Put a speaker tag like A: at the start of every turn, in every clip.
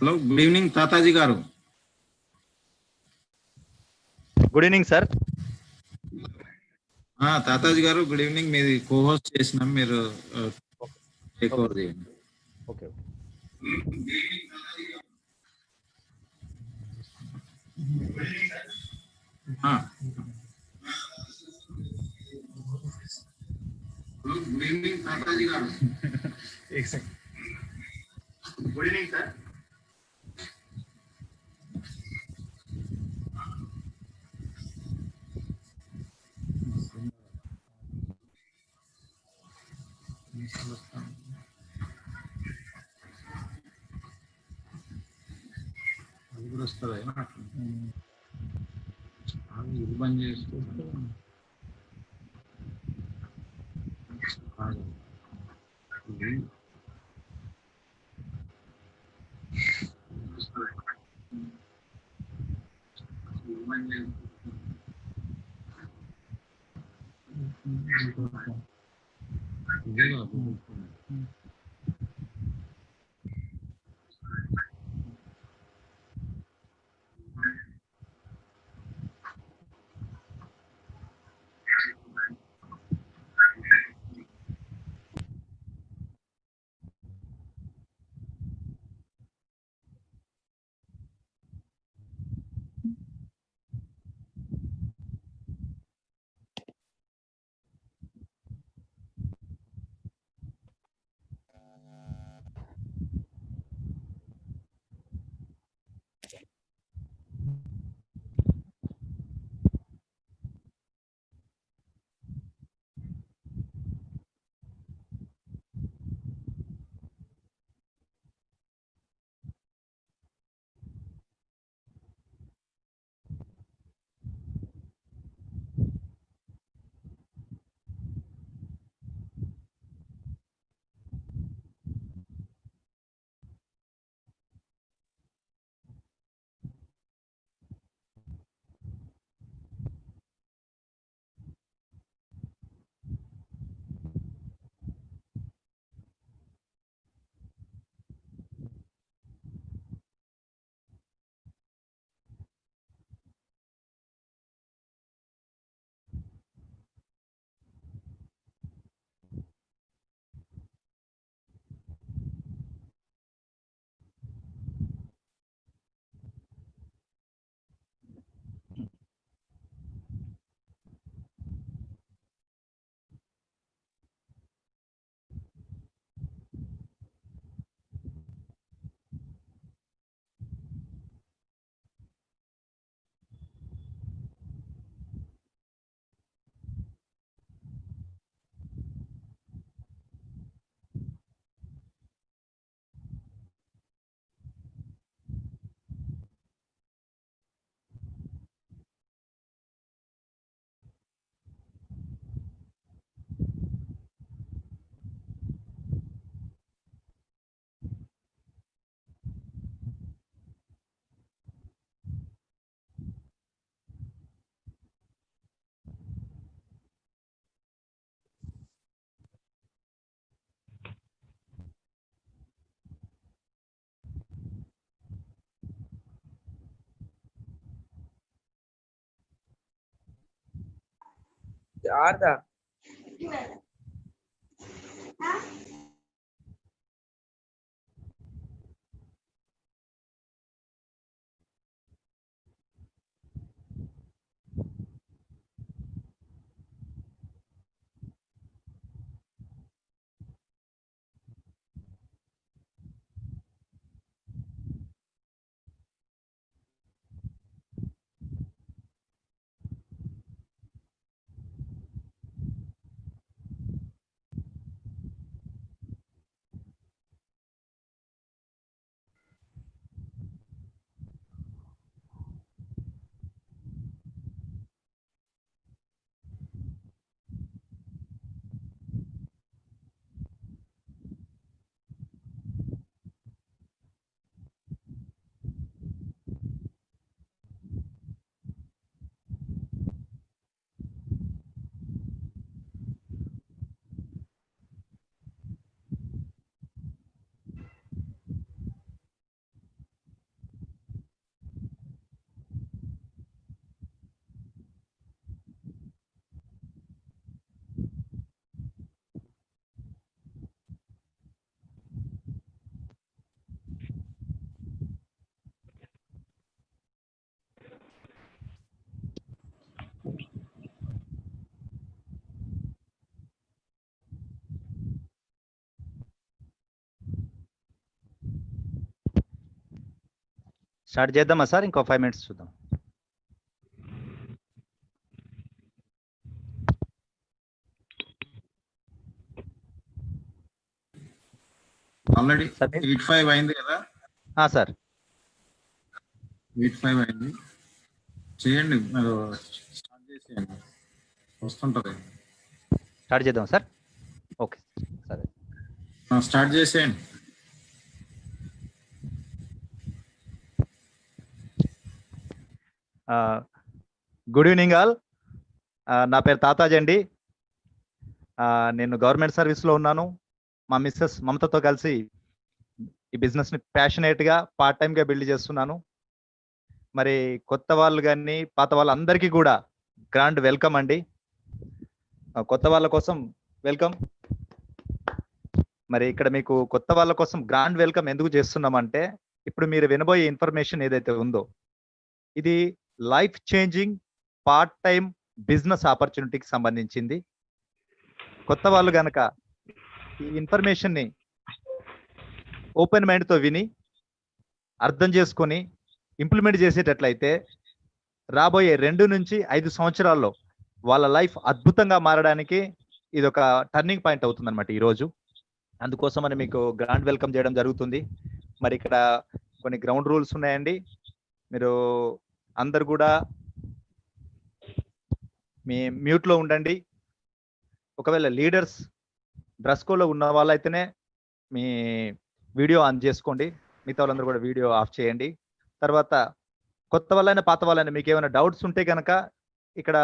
A: Hello, good evening Tataji గారు.
B: Good evening sir.
A: Tataji గారు good evening. మీది కోహోస్ట్ చేసినాం, మీరు టేక్ ఓవర్ చేయండి.
B: ఓకే.
A: గుడ్ ఈవినింగ్ తాతాజీ గారు. Good evening sir. అది కూడా వస్తుంది. ఇది బంద్ చేసుకుంటే
C: Arda.
B: స్టార్ట్ చేద్దామా సార్? ఇంకో 5 minutes చూద్దాం.
A: ఆల్రెడీ
B: Sir,
A: 8:05 అయింది కదా,
B: సార్
A: 8:05 అయింది. చేయండి, మీరు స్టార్ట్ చేసేయండి, వస్తుంటది.
B: స్టార్ట్ చేద్దాం సార్. ఓకే సరే.
A: స్టార్ట్ చేసేయండి.
B: Good evening all. నా పేరు తాతాజీ అండి. నేను గవర్నమెంట్ సర్వీస్లో ఉన్నాను. మా మిస్సెస్ మమతతో కలిసి ఈ బిజినెస్ని ప్యాషనేట్గా పార్ట్ టైంగా బిల్డ్ చేస్తున్నాను. మరి కొత్త వాళ్ళు కానీ పాత వాళ్ళందరికీ కూడా గ్రాండ్ వెల్కమ్ అండి. కొత్త వాళ్ళ కోసం వెల్కమ్. మరి ఇక్కడ మీకు కొత్త వాళ్ళ కోసం గ్రాండ్ వెల్కమ్ ఎందుకు చేస్తున్నామంటే, ఇప్పుడు మీరు వినబోయే ఇన్ఫర్మేషన్ ఏదైతే ఉందో ఇది life changing part time business ఆపర్చునిటీకి సంబంధించింది. కొత్త వాళ్ళు గనక ఈ ఇన్ఫర్మేషన్ని ఓపెన్ మైండ్తో విని అర్థం చేసుకొని ఇంప్లిమెంట్ చేసేటట్లయితే రాబోయే 2 నుంచి 5 సంవత్సరాల్లో వాళ్ళ లైఫ్ అద్భుతంగా మారడానికి ఇది ఒక టర్నింగ్ పాయింట్ అవుతుంది అనమాట ఈరోజు. అందుకోసమని మీకు గ్రాండ్ వెల్కమ్ చేయడం జరుగుతుంది. మరి ఇక్కడ కొన్ని గ్రౌండ్ రూల్స్ ఉన్నాయండి. మీరు అందరు కూడా మీ మ్యూట్లో ఉండండి. ఒకవేళ లీడర్స్ డ్రెస్ కోడ్లో ఉన్న వాళ్ళైతేనే మీ వీడియో ఆన్ చేసుకోండి, మిగతా వాళ్ళందరూ కూడా వీడియో ఆఫ్ చేయండి. తర్వాత కొత్త వాళ్ళైనా పాత వాళ్ళైనా మీకు ఏమైనా డౌట్స్ ఉంటే కనుక ఇక్కడ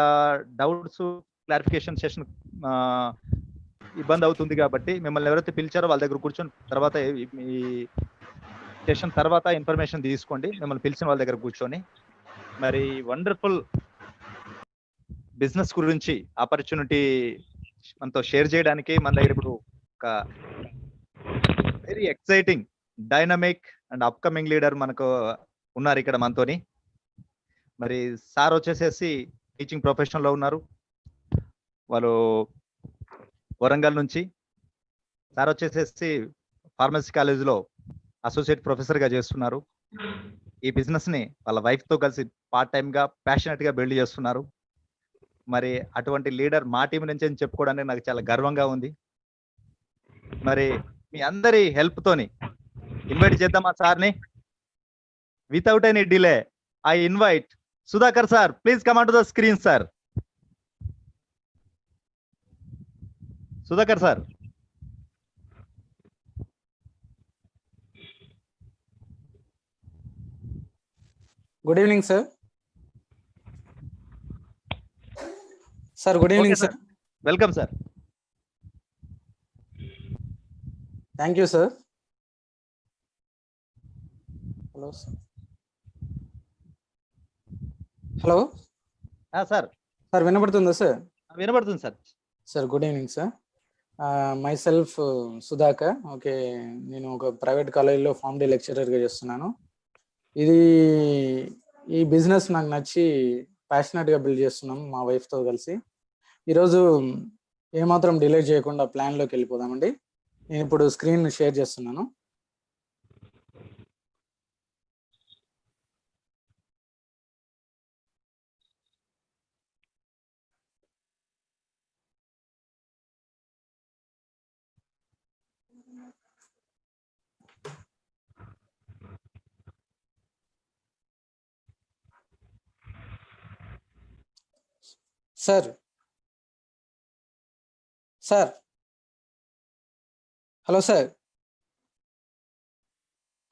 B: డౌట్స్ క్లారిఫికేషన్ సెషన్ ఇబ్బంది అవుతుంది కాబట్టి మిమ్మల్ని ఎవరైతే పిలిచారో వాళ్ళ దగ్గర కూర్చొని తర్వాత ఈ సెషన్ తర్వాత ఇన్ఫర్మేషన్ తీసుకోండి. మిమ్మల్ని పిలిచిన వాళ్ళ దగ్గర కూర్చొని మరి వండర్ఫుల్ బిజినెస్ గురించి ఆపర్చునిటీ మనతో షేర్ చేయడానికి మన దగ్గర ఇప్పుడు ఒక very exciting dynamic and upcoming leader మనకు ఉన్నారు ఇక్కడ మనతోని. మరి సార్ వచ్చేసేసి టీచింగ్ ప్రొఫెషన్లో ఉన్నారు. వాళ్ళు వరంగల్ నుంచి. సార్ వచ్చేసేసి ఫార్మసీ కాలేజీలో అసోసియేట్ ప్రొఫెసర్గా చేస్తున్నారు. ఈ బిజినెస్ని వాళ్ళ వైఫ్తో కలిసి పార్ట్ టైంగా ప్యాషనెట్గా బిల్డ్ చేస్తున్నారు. మరి అటువంటి లీడర్ మా టీం నుంచి అని చెప్పుకోవడానికి నాకు చాలా గర్వంగా ఉంది. మరి మీ అందరి హెల్ప్తోని ఇన్వైట్ చేద్దామా సార్ని? Without any delay I invite Sudhakar sir. Please come on to the screen sir. Sudhakar sir.
D: Good evening sir. Sir good evening sir.
B: Welcome sir.
D: Thank you sir. Hello sir. Hello
B: sir.
D: Sir వినపడుతుందా sir?
B: వినపడుతుంది sir.
D: Sir good evening sir. My self Sudhakar. Okay, నేను ఒక private కాలేజీలో form day లెక్చరర్గా చేస్తున్నాను. ఈ business నాకు నచ్చి ప్యాషనెట్గా బిల్డ్ చేస్తున్నాం మా వైఫ్తో కలిసి. ఈరోజు ఏమాత్రం డిలే చేయకుండా ప్లాన్లోకి వెళ్ళిపోదామండి. నేను ఇప్పుడు స్క్రీన్ షేర్ చేస్తున్నాను. Sir sir hello sir.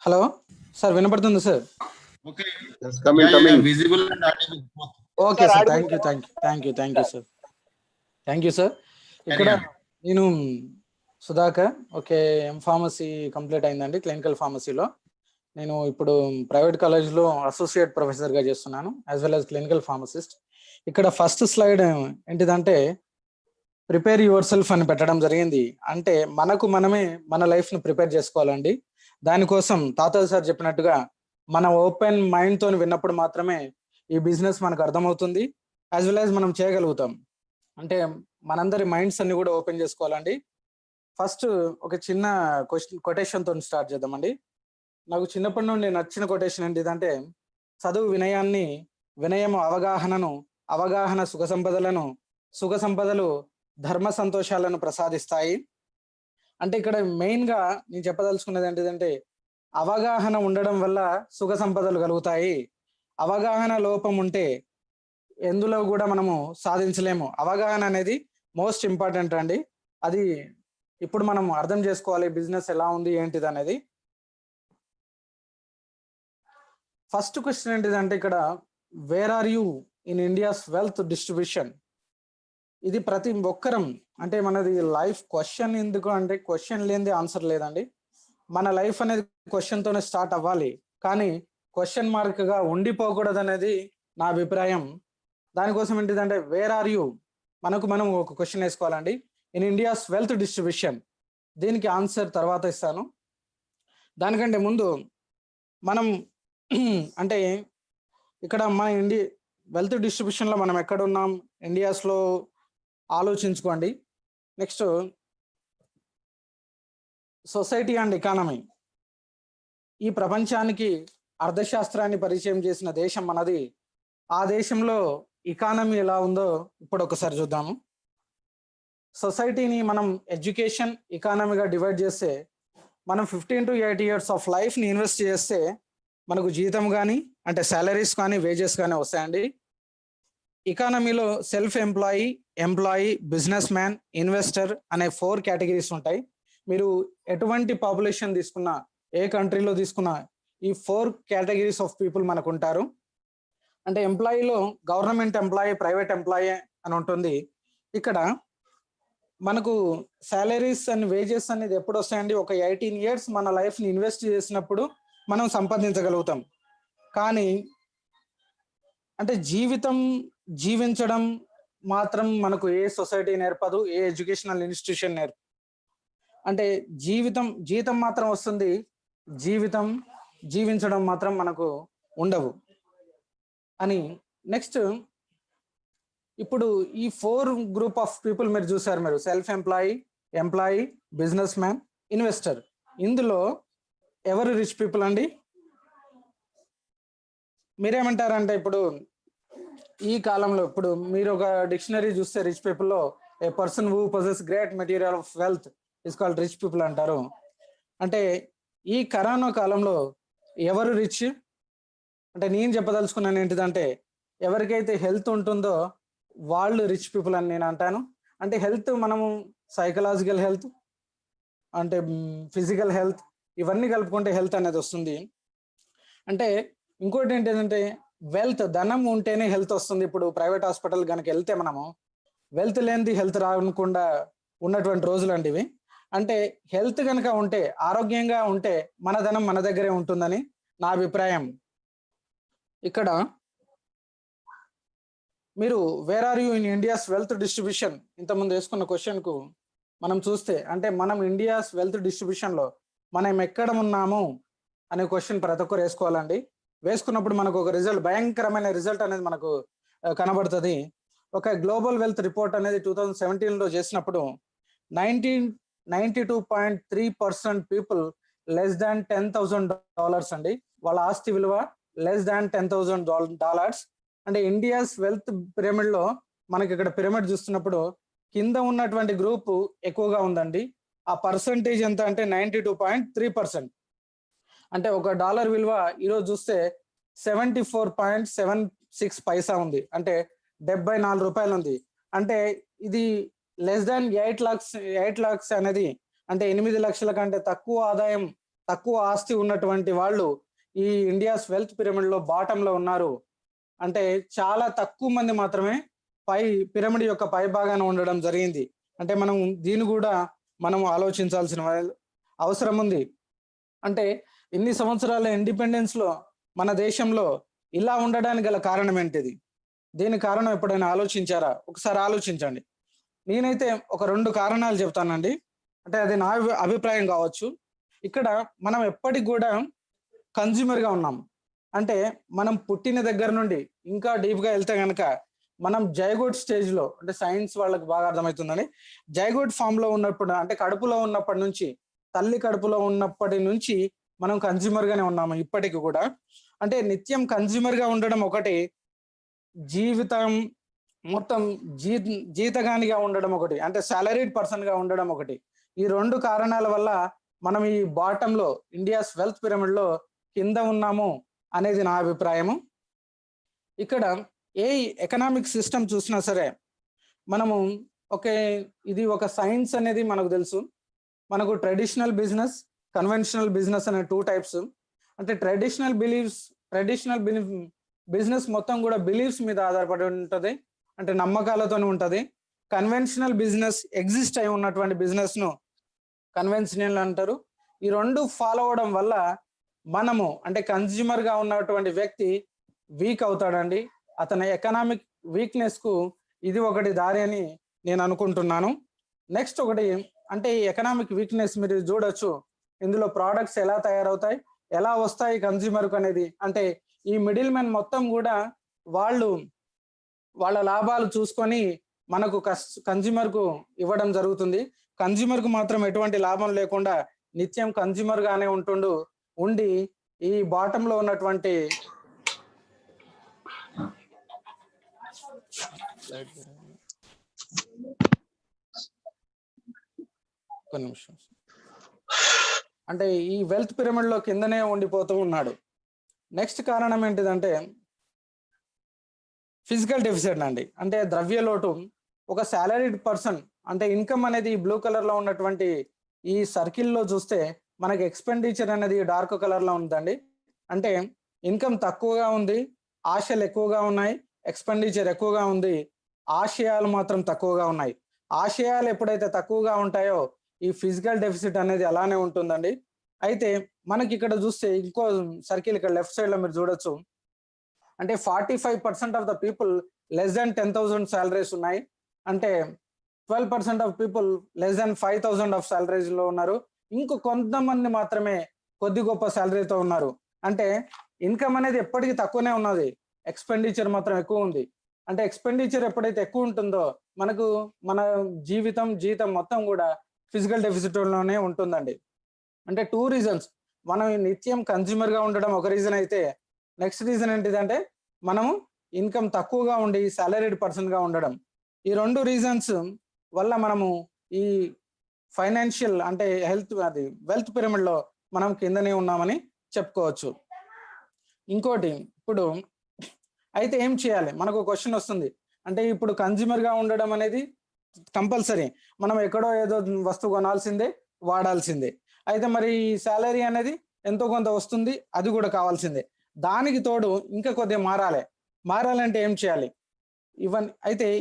D: Hello sir వినపడుతుందా sir?
A: Okay,
E: visible
A: and audible.
D: Okay sir, thank you sir. Thank you sir. ఇక్కడ నేను సుధాకర్. ఓకే, ఫార్మసీ కంప్లీట్ అయిందండి క్లినికల్ ఫార్మసీలో. నేను ఇప్పుడు ప్రైవేట్ కాలేజ్లో అసోసియేట్ ప్రొఫెసర్గా చేస్తున్నాను as well as clinical pharmacist. ఇక్కడ ఫస్ట్ స్లైడ్ ఏంటిదంటే ప్రిపేర్ యువర్ సెల్ఫ్ అని పెట్టడం జరిగింది. అంటే మనకు మనమే మన లైఫ్ను ప్రిపేర్ చేసుకోవాలండి. దానికోసం తాతయ్య సార్ చెప్పినట్టుగా మన ఓపెన్ మైండ్తో విన్నప్పుడు మాత్రమే ఈ బిజినెస్ మనకు అర్థమవుతుంది, యాజ్ వెల్ యాజ్ మనం చేయగలుగుతాం. అంటే మనందరి మైండ్స్ అన్ని కూడా ఓపెన్ చేసుకోవాలండి. ఫస్ట్ ఒక చిన్న కొటేషన్తో స్టార్ట్ చేద్దామండి. నాకు చిన్నప్పటి నుండి నచ్చిన కొటేషన్ ఏంటిదంటే, చదువు వినయాన్ని, వినయము అవగాహనను, అవగాహన సుఖ సంపదలను, సుఖ సంపదలు ధర్మ సంతోషాలను ప్రసాదిస్తాయి. అంటే ఇక్కడ మెయిన్ గా నేను చెప్పదలుచుకున్నది ఏంటిదంటే, అవగాహన ఉండడం వల్ల సుఖ సంపదలు కలుగుతాయి. అవగాహన లోపం ఉంటే ఎందులో కూడా మనము సాధించలేము. అవగాహన అనేది మోస్ట్ ఇంపార్టెంట్ అండి. అది ఇప్పుడు మనం అర్థం చేసుకోవాలి బిజినెస్ ఎలా ఉంది ఏంటిది అనేది. ఫస్ట్ క్వశ్చన్ ఏంటిదంటే ఇక్కడ, where are you in India's wealth distribution? ఇది ప్రతి ఒక్కరం, అంటే మనది లైఫ్ క్వశ్చన్ ఎందుకు అంటే, క్వశ్చన్ లేనిది ఆన్సర్ లేదండి. మన లైఫ్ అనేది క్వశ్చన్ తోనే స్టార్ట్ అవ్వాలి, కానీ క్వశ్చన్ మార్క్ గా ఉండిపోకూడదు అనేది నా అభిప్రాయం. దానికోసం ఏంటిదంటే, వేర్ ఆర్ యూ, మనం ఒక క్వశ్చన్ వేసుకోవాలండి. ఇన్ ఇండియాస్ వెల్త్ డిస్ట్రిబ్యూషన్, దీనికి ఆన్సర్ తర్వాత ఇస్తాను. దానికంటే ముందు మనం అంటే ఇక్కడ మన వెల్త్ డిస్ట్రిబ్యూషన్ లో మనం ఎక్కడ ఉన్నాం, ఇండియాస్లో ఆలోచించుకోండి. Next society and economy. ఈ ప్రపంచానికి అర్థశాస్త్రాన్ని పరిచయం చేసిన దేశం మనది. ఆ దేశంలో ఎకానమీ ఎలా ఉందో ఇప్పుడు ఒకసారి చూద్దాము. సొసైటీని మనం ఎడ్యుకేషన్, ఎకానమీగా డివైడ్ చేస్తే, మనం 15 to 80 years ఆఫ్ లైఫ్ని ఇన్వెస్ట్ చేస్తే మనకు జీతం కానీ, అంటే సాలరీస్ కానీ, వేజెస్ కానీ వస్తాయండి. ఎకానమీలో self employee, employee, business man, investor అనే 4 కేటగిరీస్ ఉంటాయి. మీరు ఎటువంటి పాపులేషన్ తీసుకున్నా, ఏ కంట్రీలో తీసుకున్నా, ఈ 4 కేటగిరీస్ ఆఫ్ పీపుల్ మనకు ఉంటారు. అంటే ఎంప్లాయీలో గవర్నమెంట్ ఎంప్లాయీ, ప్రైవేట్ ఎంప్లాయీ అని ఉంటుంది. ఇక్కడ మనకు సాలరీస్ అండ్ వేజెస్ అనేది ఎప్పుడు వస్తాయండి, ఒక 18 years మన లైఫ్ని ఇన్వెస్ట్ చేసినప్పుడు మనం సంపాదించగలుగుతాం. కానీ అంటే జీవించడం మాత్రం మనకు ఏ సొసైటీ నేర్పదు, ఏ ఎడ్యుకేషనల్ ఇన్స్టిట్యూషన్ నేర్పదు. అంటే జీతం మాత్రం వస్తుంది, జీవించడం మాత్రం మనకు ఉండవు అని. నెక్స్ట్ ఇప్పుడు ఈ 4 గ్రూప్ ఆఫ్ పీపుల్ మీరు చూసారు, మీరు self employee, business man, investor. ఇందులో ఎవరు రిచ్ పీపుల్ అండి? మీరేమంటారంటే, ఇప్పుడు ఈ కాలంలో ఇప్పుడు మీరు ఒక డిక్షనరీ చూస్తే రిచ్ పీపుల్ లో a person who possess great material of wealth is called rich people అంటారు. అంటే ఈ కరోనా కాలంలో ఎవరు రిచ్ అంటే, నేను చెప్పదలుచుకున్నాను ఏంటిదంటే, ఎవరికైతే హెల్త్ ఉంటుందో వాళ్ళు రిచ్ పీపుల్ అని నేను అంటాను. అంటే హెల్త్, మనము సైకలాజికల్ హెల్త్, అంటే ఫిజికల్ హెల్త్, ఇవన్నీ కలుపుకుంటే హెల్త్ అనేది వస్తుంది. అంటే ఇంకోటి ఏంటంటే, వెల్త్, ధనం ఉంటేనే హెల్త్ వస్తుంది. ఇప్పుడు ప్రైవేట్ హాస్పిటల్ కనుక వెళ్తే మనము వెల్త్ లేనిది హెల్త్ రాకుండా ఉన్నటువంటి రోజులు అండి ఇవి. అంటే హెల్త్ కనుక ఉంటే, ఆరోగ్యంగా ఉంటే మన ధనం మన దగ్గరే ఉంటుందని నా అభిప్రాయం. ఇక్కడ మీరు where are you in India's wealth distribution ఇంతకుముందు వేసుకున్న క్వశ్చన్ కు మనం చూస్తే, అంటే మనం ఇండియాస్ వెల్త్ డిస్ట్రిబ్యూషన్ లో మనం ఎక్కడ ఉన్నాము అనే క్వశ్చన్ ప్రతి ఒక్కరు వేసుకోవాలండి. వేసుకున్నప్పుడు మనకు ఒక రిజల్ట్, భయంకరమైన రిజల్ట్ అనేది మనకు కనబడుతుంది. ఒక గ్లోబల్ వెల్త్ రిపోర్ట్ అనేది 2017లో చేసినప్పుడు 92.3% పీపుల్ లెస్ దాన్ $10,000 అండి. వాళ్ళ ఆస్తి విలువ లెస్ దాన్ $10,000. అంటే ఇండియాస్ వెల్త్ పిరమిడ్ లో మనకి ఇక్కడ పిరమిడ్ చూస్తున్నప్పుడు కింద ఉన్నటువంటి గ్రూప్ ఎక్కువగా ఉందండి. ఆ పర్సంటేజ్ ఎంత అంటే 92.3%. అంటే ఒక డాలర్ విలువ ఈరోజు చూస్తే 74.76 పైసా ఉంది, అంటే 74 రూపాయలు ఉంది. అంటే ఇది లెస్ దాన్ 8 lakhs అనేది, అంటే 8 లక్షల కంటే తక్కువ ఆదాయం, తక్కువ ఆస్తి ఉన్నటువంటి వాళ్ళు ఈ ఇండియాస్ వెల్త్ పిరమిడ్ లో బాటమ్ లో ఉన్నారు. అంటే చాలా తక్కువ మంది మాత్రమే పిరమిడ్ యొక్క పై భాగాన ఉండడం జరిగింది. అంటే మనం దీన్ని కూడా మనం ఆలోచించాల్సిన అవసరం ఉంది. అంటే ఇన్ని సంవత్సరాల ఇండిపెండెన్స్ లో మన దేశంలో ఇలా ఉండడానికి గల కారణం ఏంటిది? దీని కారణం ఎప్పుడైనా ఆలోచించారా? ఒకసారి ఆలోచించండి. నేనైతే ఒక 2 కారణాలు చెప్తానండి. అంటే అది నా అభిప్రాయం కావచ్చు. ఇక్కడ మనం ఎప్పటికి కూడా కన్జ్యూమర్ గా ఉన్నాం. అంటే మనం పుట్టిన దగ్గర నుండి ఇంకా డీప్ గా వెళ్తే గనక మనం జైగోట్ స్టేజ్ లో, అంటే సైన్స్ వాళ్ళకి బాగా అర్థమవుతుందని, జైగోట్ ఫామ్ లో ఉన్నప్పుడు, అంటే కడుపులో ఉన్నప్పటి నుంచి, తల్లి కడుపులో ఉన్నప్పటి నుంచి మనం కన్జ్యూమర్ గానే ఉన్నాము ఇప్పటికి కూడా. అంటే నిత్యం కన్జ్యూమర్ గా ఉండడం ఒకటి, జీవితం మొత్తం జీతగానిగా ఉండడం ఒకటి, అంటే సాలరీడ్ పర్సన్ గా ఉండడం ఒకటి. ఈ 2 కారణాల వల్ల మనం ఈ బాటమ్ లో, ఇండియాస్ వెల్త్ పిరమిడ్ లో కింద ఉన్నాము అనేది నా అభిప్రాయము. ఇక్కడ ఏ ఎకనామిక్ సిస్టమ్ చూసినా సరే మనము ఇది ఒక సైన్స్ అనేది మనకు తెలుసు. మనకు ట్రెడిషనల్ బిజినెస్, కన్వెన్షనల్ బిజినెస్ అనే 2 టైప్స్. అంటే ట్రెడిషనల్ బిజినెస్ మొత్తం కూడా బిలీఫ్స్ మీద ఆధారపడి ఉంటుంది, అంటే నమ్మకాలతో ఉంటది. కన్వెన్షనల్ బిజినెస్ ఎగ్జిస్ట్ అయి ఉన్నటువంటి బిజినెస్ ను కన్వెన్షనల్ అంటారు. ఈ 2 ఫాలో అవడం వల్ల మనము, అంటే కన్జ్యూమర్ గా ఉన్నటువంటి వ్యక్తి వీక్ అవుతాడండి. అతని ఎకనామిక్ వీక్నెస్ కు ఇది ఒకటి దారి అని నేను అనుకుంటున్నాను. నెక్స్ట్ ఒకటి, అంటే ఈ ఎకనామిక్ వీక్నెస్ మీరు చూడొచ్చు, ఇందులో ప్రోడక్ట్స్ ఎలా తయారవుతాయి, ఎలా వస్తాయి కన్జ్యూమర్ కు అనేది. అంటే ఈ మిడిల్ మ్యాన్ మొత్తం కూడా వాళ్ళ లాభాలు చూసుకొని మనకు కన్జ్యూమర్ కు ఇవ్వడం జరుగుతుంది. కన్జ్యూమర్ కు మాత్రం ఎటువంటి లాభం లేకుండా నిత్యం కన్జ్యూమర్ గానే ఉండి ఈ బాటమ్ లో ఉన్నటువంటి అంటే ఈ వెల్త్ పిరమిడ్ లో కిందనే ఉండిపోతూ ఉన్నాడు. నెక్స్ట్ కారణం ఏంటిదంటే ఫిజికల్ డెఫిసిట్ అండి. అంటే ద్రవ్య లోటు. ఒక సాలరీడ్ పర్సన్, అంటే ఇన్కమ్ అనేది బ్లూ కలర్ లో ఉన్నటువంటి ఈ సర్కిల్లో చూస్తే మనకి ఎక్స్పెండిచర్ అనేది డార్క్ కలర్ లో ఉందండి. అంటే ఇన్కమ్ తక్కువగా ఉంది, ఆశలు ఎక్కువగా ఉన్నాయి, ఎక్స్పెండిచర్ ఎక్కువగా ఉంది, ఆశయాలు మాత్రం తక్కువగా ఉన్నాయి. ఆశయాలు ఎప్పుడైతే తక్కువగా ఉంటాయో ఈ ఫిజికల్ డెఫిసిట్ అనేది అలానే ఉంటుందండి. అయితే మనకి ఇక్కడ చూస్తే ఇంకో సర్కిల్ ఇక్కడ లెఫ్ట్ సైడ్ లో మీరు చూడొచ్చు. అంటే 45% of the people less than 10,000 salaries ఉన్నాయి. అంటే 12% of people less than 5,000 of salaries లో ఉన్నారు. ఇంకో కొంతమంది మాత్రమే కొద్ది గొప్ప సాలరీతో ఉన్నారు. అంటే ఇన్కమ్ అనేది ఎప్పటికీ తక్కువనే ఉన్నది, ఎక్స్పెండిచర్ మాత్రం ఎక్కువ ఉంది. అంటే ఎక్స్పెండిచర్ ఎప్పుడైతే ఎక్కువ ఉంటుందో మన జీతం మొత్తం కూడా ఫిజికల్ డెఫిసిట్ లోనే ఉంటుందండి. అంటే 2 రీజన్స్. మనం నిత్యం కన్జ్యూమర్ గా ఉండడం ఒక రీజన్ అయితే, నెక్స్ట్ రీజన్ ఏంటిదంటే మనము ఇన్కమ్ తక్కువగా ఉండి సాలరీడ్ పర్సన్ గా ఉండడం. ఈ 2 రీజన్స్ వల్ల మనము ఈ ఫైనాన్షియల్, అంటే వెల్త్ పిరమిడ్ లో మనం కిందనే ఉన్నామని చెప్పుకోవచ్చు. ఇంకోటి, ఇప్పుడు అయితే ఏం చేయాలి, మనకు క్వశ్చన్ వస్తుంది. అంటే ఇప్పుడు కన్జ్యూమర్ గా ఉండడం అనేది కంపల్సరీ, మనం ఎక్కడో ఏదో వస్తువు కొనాల్సిందే, వాడాల్సిందే. అయితే మరి ఈ శాలరీ అనేది ఎంతో కొంత వస్తుంది, అది కూడా కావాల్సిందే. దానికి తోడు ఇంకా కొద్దిగా మారాలంటే ఏం చేయాలి?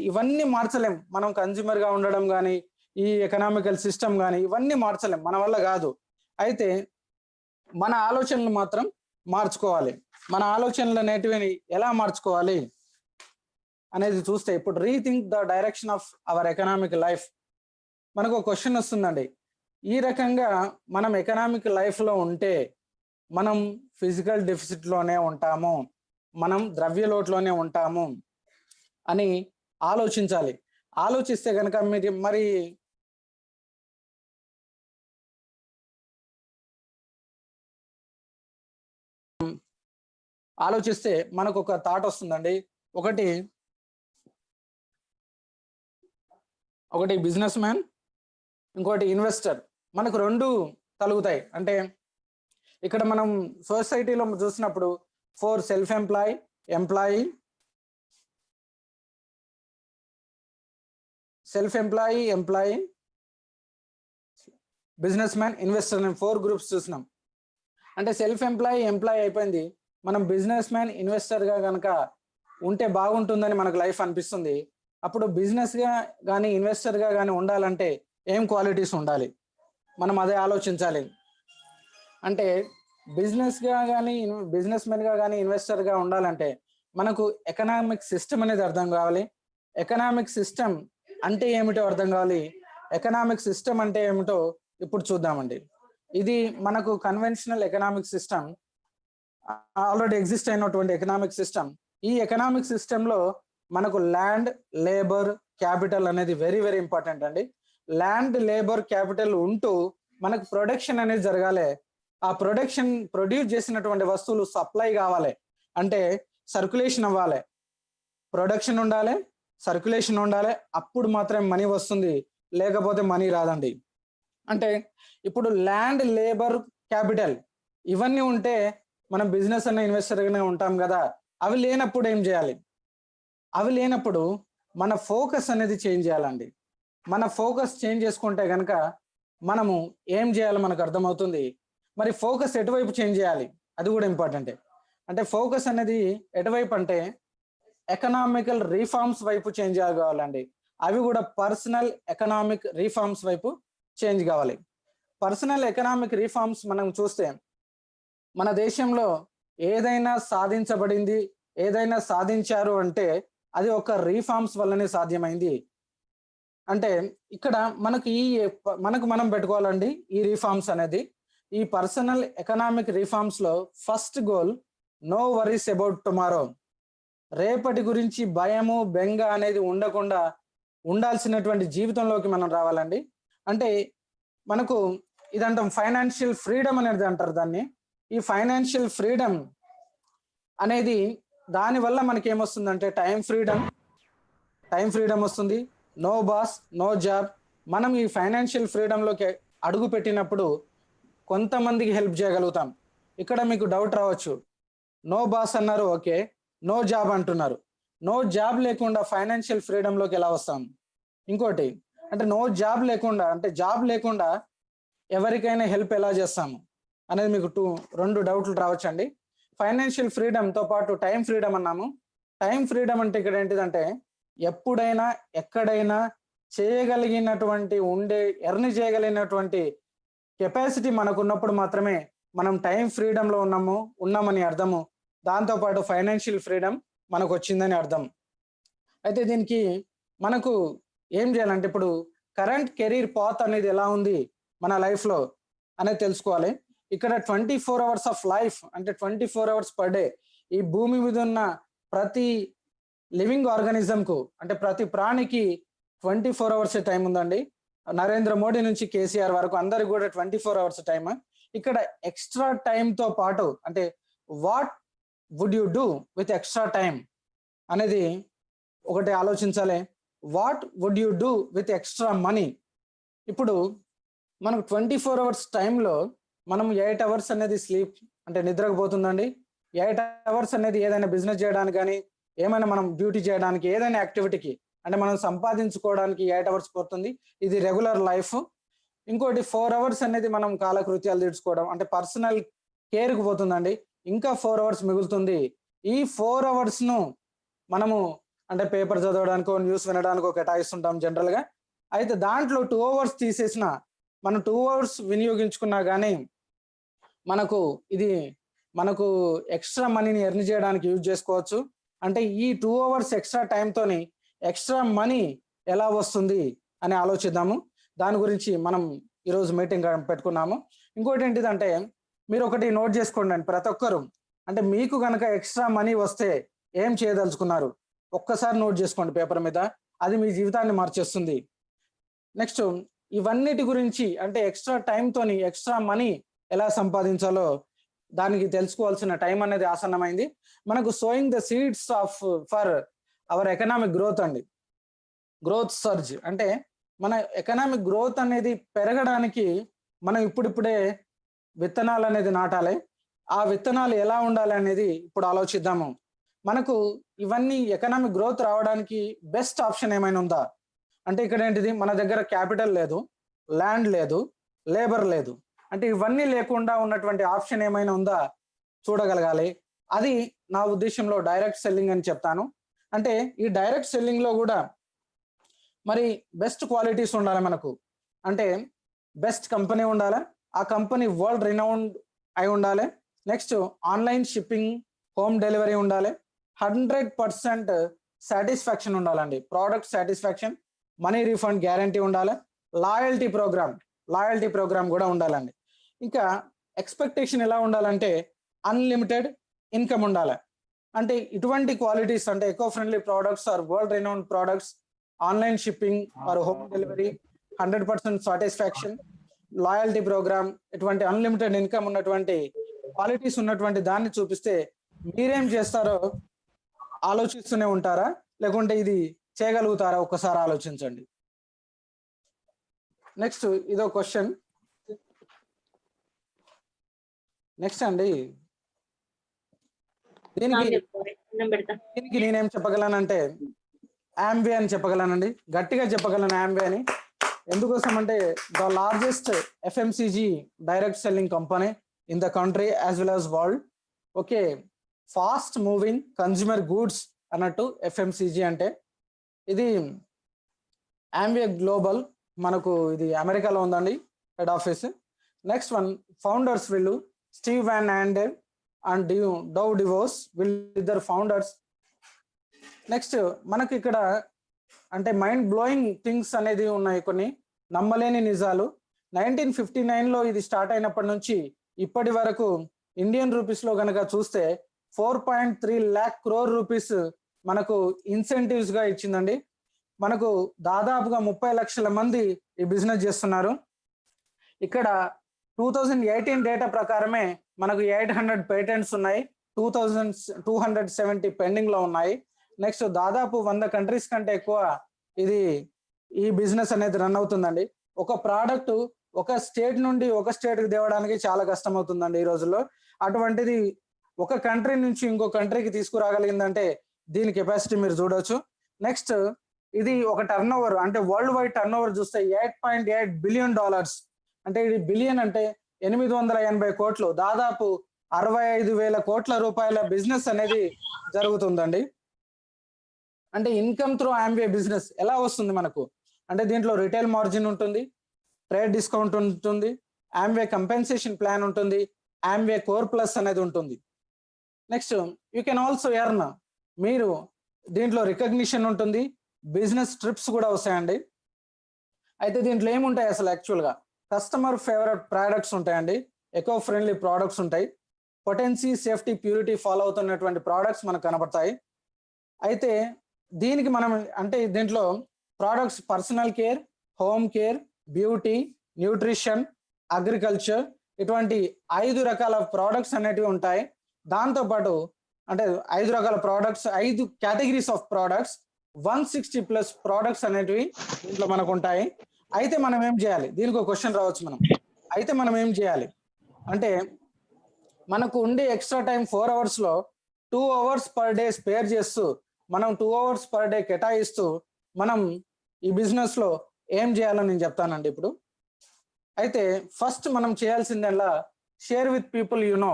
D: ఇవన్నీ మార్చలేం. మనం కన్జ్యూమర్ గా ఉండడం కానీ, ఈ ఎకనామికల్ సిస్టమ్ కానీ ఇవన్నీ మార్చలేం, మన వల్ల కాదు. అయితే మన ఆలోచనలు మాత్రం మార్చుకోవాలి. మన ఆలోచనలు అనేటివి ఎలా మార్చుకోవాలి అనేది చూస్తే, ఇప్పుడు rethink the direction of our economic life. మనకు ఒక క్వశ్చన్ వస్తుందండి, ఈ రకంగా మనం ఎకనామిక్ లైఫ్ లో ఉంటే మనం ఫిజికల్ డెఫిసిట్ లోనే ఉంటాము, మనం ద్రవ్య లోటులోనే ఉంటాము అని ఆలోచించాలి. ఆలోచిస్తే కనుక మరి ఆలోచిస్తే మనకు ఒక థాట్ వస్తుందండి. ఒకటి బిజినెస్ మ్యాన్, ఇంకోటి ఇన్వెస్టర్. మనకు 2 కలుగుతాయి. అంటే ఇక్కడ మనం సొసైటీలో చూసినప్పుడు 4 self employee, business man, investor అని 4 గ్రూప్స్ చూసినాం. అంటే సెల్ఫ్ ఎంప్లాయీ అయిపోయింది. మనం బిజినెస్ మ్యాన్, ఇన్వెస్టర్ గా కనుక ఉంటే బాగుంటుందని మనకు లైఫ్ అనిపిస్తుంది. అప్పుడు బిజినెస్ గా కానీ ఇన్వెస్టర్ గా కానీ ఉండాలంటే ఏం క్వాలిటీస్ ఉండాలి, మనం అదే ఆలోచించాలి. అంటే బిజినెస్ మ్యాన్ గా కానీ ఇన్వెస్టర్ గా ఉండాలంటే మనకు ఎకనామిక్ సిస్టమ్ అనేది అర్థం కావాలి. ఎకనామిక్ సిస్టమ్ అంటే ఏమిటో అర్థం కావాలి. ఎకనామిక్ సిస్టమ్ అంటే ఏమిటో ఇప్పుడు చూద్దామండి. ఇది మనకు conventional economic system, already exist అయినటువంటి ఎకనామిక్ సిస్టమ్. ఈ ఎకనామిక్ సిస్టమ్ లో మనకు ల్యాండ్, లేబర్, క్యాపిటల్ అనేది వెరీ వెరీ ఇంపార్టెంట్ అండి. ల్యాండ్, లేబర్, క్యాపిటల్ ఉంటూ మనకు ప్రొడక్షన్ అనేది జరగాలి. ఆ ప్రొడ్యూస్ చేసినటువంటి వస్తువులు సప్లై కావాలి, అంటే సర్క్యులేషన్ అవ్వాలి. ప్రొడక్షన్ ఉండాలి, సర్క్యులేషన్ ఉండాలి, అప్పుడు మాత్రమే మనీ వస్తుంది, లేకపోతే మనీ రాదండి. అంటే ఇప్పుడు ల్యాండ్, లేబర్, క్యాపిటల్ ఇవన్నీ ఉంటే మనం బిజినెస్ అన్న ఇన్వెస్టర్గానే ఉంటాం కదా. అవి లేనప్పుడు ఏం చేయాలి? అవి లేనప్పుడు మన ఫోకస్ అనేది చేంజ్ చేయాలండి. మన ఫోకస్ చేంజ్ చేసుకుంటే కనుక మనము ఏం చేయాలో మనకు అర్థమవుతుంది. మరి ఫోకస్ ఎటువైపు చేంజ్ చేయాలి, అది కూడా ఇంపార్టెంటే. అంటే ఫోకస్ అనేది ఎటువైపు అంటే ఎకనామికల్ రిఫార్మ్స్ వైపు చేంజ్ కావాలండి. అవి కూడా పర్సనల్ ఎకనామిక్ రిఫార్మ్స్ వైపు చేంజ్ కావాలి. పర్సనల్ ఎకనామిక్ రిఫార్మ్స్ మనం చూస్తే మన దేశంలో ఏదైనా సాధించబడింది, ఏదైనా సాధించారు అంటే అది ఒక రిఫార్మ్స్ వల్లనే సాధ్యమైంది. అంటే ఇక్కడ మనకు మనం పెట్టుకోవాలండి ఈ రిఫార్మ్స్ అనేది. ఈ పర్సనల్ ఎకనామిక్ రిఫార్మ్స్ లో first goal, no worries about tomorrow. రేపటి గురించి భయము, బెంగ అనేది ఉండకుండా ఉండాల్సినటువంటి జీవితంలోకి మనం రావాలండి. అంటే మనకు ఇదంటాం ఫైనాన్షియల్ ఫ్రీడమ్ అనేది అంటారు దాన్ని. ఈ ఫైనాన్షియల్ ఫ్రీడమ్ అనేది దానివల్ల మనకి ఏమొస్తుందంటే టైం ఫ్రీడమ్ వస్తుంది. No boss, no job. మనం ఈ ఫైనాన్షియల్ ఫ్రీడమ్లోకి అడుగు పెట్టినప్పుడు కొంతమందికి హెల్ప్ చేయగలుగుతాం. ఇక్కడ మీకు డౌట్ రావచ్చు, నో బాస్ అన్నారు, ఓకే, నో జాబ్ అంటున్నారు. నో జాబ్ లేకుండా ఫైనాన్షియల్ ఫ్రీడమ్లోకి ఎలా వస్తాం? ఇంకోటి అంటే నో జాబ్ లేకుండా, అంటే జాబ్ లేకుండా ఎవరికైనా హెల్ప్ ఎలా చేస్తాము అనేది మీకు రెండు డౌట్లు రావచ్చండి. ఫైనాన్షియల్ ఫ్రీడమ్తో పాటు టైం ఫ్రీడమ్ అన్నాము. టైం ఫ్రీడమ్ అంటే ఇక్కడ ఏంటిదంటే ఎప్పుడైనా ఎక్కడైనా చేయగలిగినటువంటి ఎర్న్ చేయగలిగినటువంటి కెపాసిటీ మనకు ఉన్నప్పుడు మాత్రమే మనం టైం ఫ్రీడమ్లో ఉన్నామని అర్థము. దాంతోపాటు ఫైనాన్షియల్ ఫ్రీడమ్ మనకు వచ్చిందని అర్థం. అయితే దీనికి మనకు ఏం చేయాలంటే ఇప్పుడు కరెంట్ కెరీర్ పాత్ అనేది ఎలా ఉంది మన లైఫ్లో అనేది తెలుసుకోవాలి. ఇక్కడ 24 అవర్స్ ఆఫ్ లైఫ్, అంటే 24 అవర్స్ పర్ డే ఈ భూమి మీద ఉన్న ప్రతి లివింగ్ ఆర్గానిజంకు, అంటే ప్రతి ప్రాణికి 24 అవర్స్ టైం ఉందండి. నరేంద్ర మోడీ నుంచి కేసీఆర్ వరకు అందరికి కూడా 24 అవర్స్ టైం. ఇక్కడ ఎక్స్ట్రా టైంతో పాటు అంటే what would you do with extra time అనేది ఒకటి ఆలోచించాలి. What would you do with extra money? ఇప్పుడు మనకు 24 అవర్స్ టైంలో మనం 8 అవర్స్ అనేది స్లీప్, అంటే నిద్రపోతుందండి. 8 అవర్స్ అనేది ఏదైనా బిజినెస్ చేయడానికి కానీ, ఏమైనా మనం డ్యూటీ చేయడానికి, ఏదైనా యాక్టివిటీకి అంటే మనం సంపాదించుకోవడానికి 8 అవర్స్ పోతుంది. ఇది రెగ్యులర్ లైఫ్. ఇంకోటి 4 అవర్స్ అనేది మనం కాలకృత్యాలు తీర్చుకోవడం, అంటే పర్సనల్ కేర్కి పోతుందండి. ఇంకా 4 అవర్స్ మిగులుతుంది. ఈ 4 అవర్స్ను మనము అంటే పేపర్ చదవడానికో, న్యూస్ వినడానికో కేటాయిస్తుంటాం జనరల్గా. అయితే దాంట్లో 2 అవర్స్ తీసేసిన, మనం 2 అవర్స్ వినియోగించుకున్నా కానీ మనకు ఎక్స్ట్రా మనీని ఎర్న్ చేయడానికి యూజ్ చేసుకోవచ్చు. అంటే ఈ 2 అవర్స్ ఎక్స్ట్రా టైంతోని ఎక్స్ట్రా మనీ ఎలా వస్తుంది అని ఆలోచిద్దాము. దాని గురించి మనం ఈరోజు మీటింగ్ పెట్టుకున్నాము. ఇంకోటి ఏంటిదంటే మీరు ఒకటి నోట్ చేసుకోండి, ప్రతి ఒక్కరు అంటే మీకు కనుక ఎక్స్ట్రా మనీ వస్తే ఏం చేయదలుచుకున్నారు ఒక్కసారి నోట్ చేసుకోండి పేపర్ మీద. అది మీ జీవితాన్ని మార్చేస్తుంది. నెక్స్ట్ ఇవన్నిటి గురించి అంటే ఎక్స్ట్రా టైంతోని ఎక్స్ట్రా మనీ ఎలా సంపాదించాలో దానికి తెలుసుకోవాల్సిన టైం అనేది ఆసన్నమైంది. మనకు sowing the seeds for hour economic growth అండి. గ్రోత్ సర్జ్ అంటే మన ఎకనామిక్ గ్రోత్ అనేది పెరగడానికి మనం ఇప్పుడిప్పుడే విత్తనాలు అనేది నాటాలి. ఆ విత్తనాలు ఎలా ఉండాలి అనేది ఇప్పుడు ఆలోచిద్దాము. మనకు ఇవన్నీ ఎకనామిక్ గ్రోత్ రావడానికి బెస్ట్ ఆప్షన్ ఏమైనా ఉందా అంటే ఇక్కడ ఏంటిది, మన దగ్గర క్యాపిటల్ లేదు, ల్యాండ్ లేదు, లేబర్ లేదు. అంటే ఇవన్నీ లేకుండా ఉన్నటువంటి ఆప్షన్ ఏమైనా ఉందా చూడగలగాలి. అది నా ఉద్దేశంలో డైరెక్ట్ సెల్లింగ్ అని చెప్తాను. అంటే ఈ డైరెక్ట్ సెల్లింగ్ లో కూడా మరి బెస్ట్ క్వాలిటీస్ ఉండాలి మనకు. అంటే బెస్ట్ కంపెనీ ఉండాలి, ఆ కంపెనీ వరల్డ్ రినౌండ్ అయి ఉండాలి. Next online shipping, home delivery ఉండాలి. 100% సాటిస్ఫాక్షన్ ఉండాలండి, product satisfaction, money refund guarantee ఉండాలి. లాయల్టీ ప్రోగ్రామ్ కూడా ఉండాలండి. ఇంకా ఎక్స్పెక్టేషన్ ఎలా ఉండాలంటే అన్లిమిటెడ్ ఇన్కమ్ ఉండాలి. అంటే ఇటువంటి క్వాలిటీస్ అంటే eco friendly products or world renowned products, online shipping or home delivery, 100% satisfaction. Loyalty program, ఇటువంటి అన్లిమిటెడ్ ఇన్కమ్ ఉన్నటువంటి క్వాలిటీస్ ఉన్నటువంటి దాన్ని చూపిస్తే మీరేం చేస్తారో ఆలోచిస్తూనే ఉంటారా, లేకుంటే ఇది చేయగలుగుతారా? ఒక్కసారి ఆలోచించండి. నెక్స్ట్ ఇదో క్వశ్చన్. నెక్స్ట్ అండి, దీనికి నేనేం చెప్పగలనంటే ఆంబే అని చెప్పగలనండి, గట్టిగా చెప్పగలను ఆంబే అని. ఎందుకోసం అంటే the largest FMCG direct selling company in the country as well as world. Okay, fast moving consumer goods అన్నట్టు ఎఫ్ఎంసిజి అంటే. ఇది ఆంబే గ్లోబల్, మనకు ఇది అమెరికాలో ఉందండి head office. Next one, founders వీళ్ళు Steve van under and down divorce, వీళ్ళిద్దరు founders. Next మనకి ఇక్కడ అంటే మైండ్ బ్లోయింగ్ థింగ్స్ అనేది ఉన్నాయి, కొన్ని నమ్మలేని నిజాలు. 1959లో ఇది స్టార్ట్ అయినప్పటి నుంచి ఇప్పటి వరకు ఇండియన్ రూపీస్ లో కనుక చూస్తే 4.3 lakh crore రూపీస్ మనకు ఇన్సెంటివ్స్ గా ఇచ్చిందండి. మనకు దాదాపుగా 30 లక్షల మంది ఈ బిజినెస్ చేస్తున్నారు. ఇక్కడ 2018 డేటా ప్రకారమే మనకు 800 పేటెంట్స్ ఉన్నాయి, 2270 పెండింగ్ లో ఉన్నాయి. నెక్స్ట్ దాదాపు 100 కంట్రీస్ కంటే ఎక్కువ ఇది ఈ బిజినెస్ అనేది రన్ అవుతుందండి. ఒక ప్రోడక్ట్ ఒక స్టేట్ నుండి ఒక స్టేట్ కి తేవడానికి చాలా కష్టం అవుతుందండి ఈ రోజుల్లో. అటువంటిది ఒక కంట్రీ నుంచి ఇంకో కంట్రీకి తీసుకురాగలిగిందంటే దీని కెపాసిటీ మీరు చూడొచ్చు. నెక్స్ట్ ఇది ఒక టర్న్ ఓవర్, అంటే వరల్డ్ వైడ్ టర్న్ ఓవర్ చూస్తే $8.8 బిలియన్. అంటే ఇది బిలియన్ అంటే 880 కోట్లు, దాదాపు 65,000 కోట్ల రూపాయల బిజినెస్ అనేది జరుగుతుందండి. అంటే ఇన్కమ్ త్రూ ఆంబే బిజినెస్ ఎలా వస్తుంది మనకు అంటే దీంట్లో రిటైల్ మార్జిన్ ఉంటుంది, ట్రేడ్ డిస్కౌంట్ ఉంటుంది, ఆంబే కంపెన్సేషన్ ప్లాన్ ఉంటుంది, ఆంబే కోర్ ప్లస్ అనేది ఉంటుంది. Next you can also earn, మీరు దీంట్లో రికగ్నిషన్ ఉంటుంది, బిజినెస్ ట్రిప్స్ కూడా వస్తాయండి. అయితే దీంట్లో ఏముంటాయి అసలు యాక్చువల్గా కస్టమర్ ఫేవరెట్ ప్రోడక్ట్స్ ఉంటాయండి, ఎకో ఫ్రెండ్లీ ప్రోడక్ట్స్ ఉంటాయి, పొటెన్సీ సేఫ్టీ ప్యూరిటీ ఫాలో అవుతున్నటువంటి ప్రోడక్ట్స్ మనకు కనబడతాయి. అయితే దీనికి మనం అంటే దీంట్లో products personal care, home care, beauty, nutrition, agriculture, ఇటువంటి 5 రకాల ప్రోడక్ట్స్ అనేటివి ఉంటాయి. దాంతోపాటు అంటే 5 రకాల products, 5 categories of products, 160+ products అనేటివి దీంట్లో మనకు ఉంటాయి. అయితే మనం ఏం చేయాలి, దీనికి ఒక క్వశ్చన్ రావచ్చు మనం. అయితే మనం ఏం చేయాలి అంటే మనకు ఉండే ఎక్స్ట్రా టైం 4 hours లో 2 hours per day స్పేర్ చేస్తూ మనం 2 hours per day కేటాయిస్తూ మనం ఈ బిజినెస్ లో ఏం చేయాలని నేను చెప్తానండి ఇప్పుడు. అయితే ఫస్ట్ మనం చేయాల్సిందల్లా share with people you know,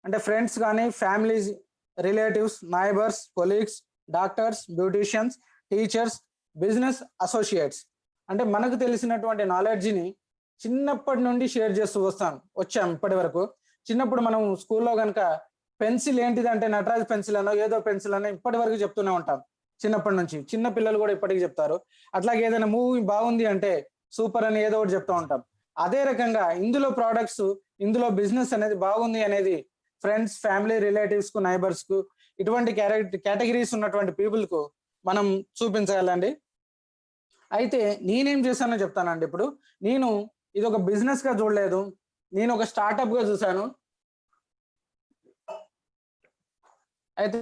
D: అంటే ఫ్రెండ్స్ కానీ, families, relatives, neighbours, colleagues, doctors, beauticians, teachers, business associates. అంటే మనకు తెలిసినటువంటి నాలెడ్జ్ని చిన్నప్పటి నుండి షేర్ చేస్తూ వచ్చాం ఇప్పటి వరకు. చిన్నప్పుడు మనం స్కూల్లో కనుక పెన్సిల్ ఏంటిది అంటే నటరాజ్ పెన్సిల్ అనో ఏదో పెన్సిల్ అనో ఇప్పటి వరకు చెప్తూనే ఉంటాం చిన్నప్పటి నుంచి. చిన్న పిల్లలు కూడా ఇప్పటికి చెప్తారు. అట్లాగే ఏదైనా మూవీ బాగుంది అంటే సూపర్ అని ఏదో ఒకటి చెప్తూ ఉంటాం. అదే రకంగా ఇందులో ప్రోడక్ట్స్, ఇందులో బిజినెస్ అనేది బాగుంది అనేది ఫ్రెండ్స్, ఫ్యామిలీ, రిలేటివ్స్ కు, నైబర్స్ కు, ఇటువంటి కేటగిరీస్ ఉన్నటువంటి పీపుల్ కు మనం చూపించాలండి. అయితే నేనేం చేశానో చెప్తానండి ఇప్పుడు. నేను ఇది ఒక బిజినెస్ గా చూడలేదు, నేను ఒక స్టార్ట్అప్ గా చూశాను. అయితే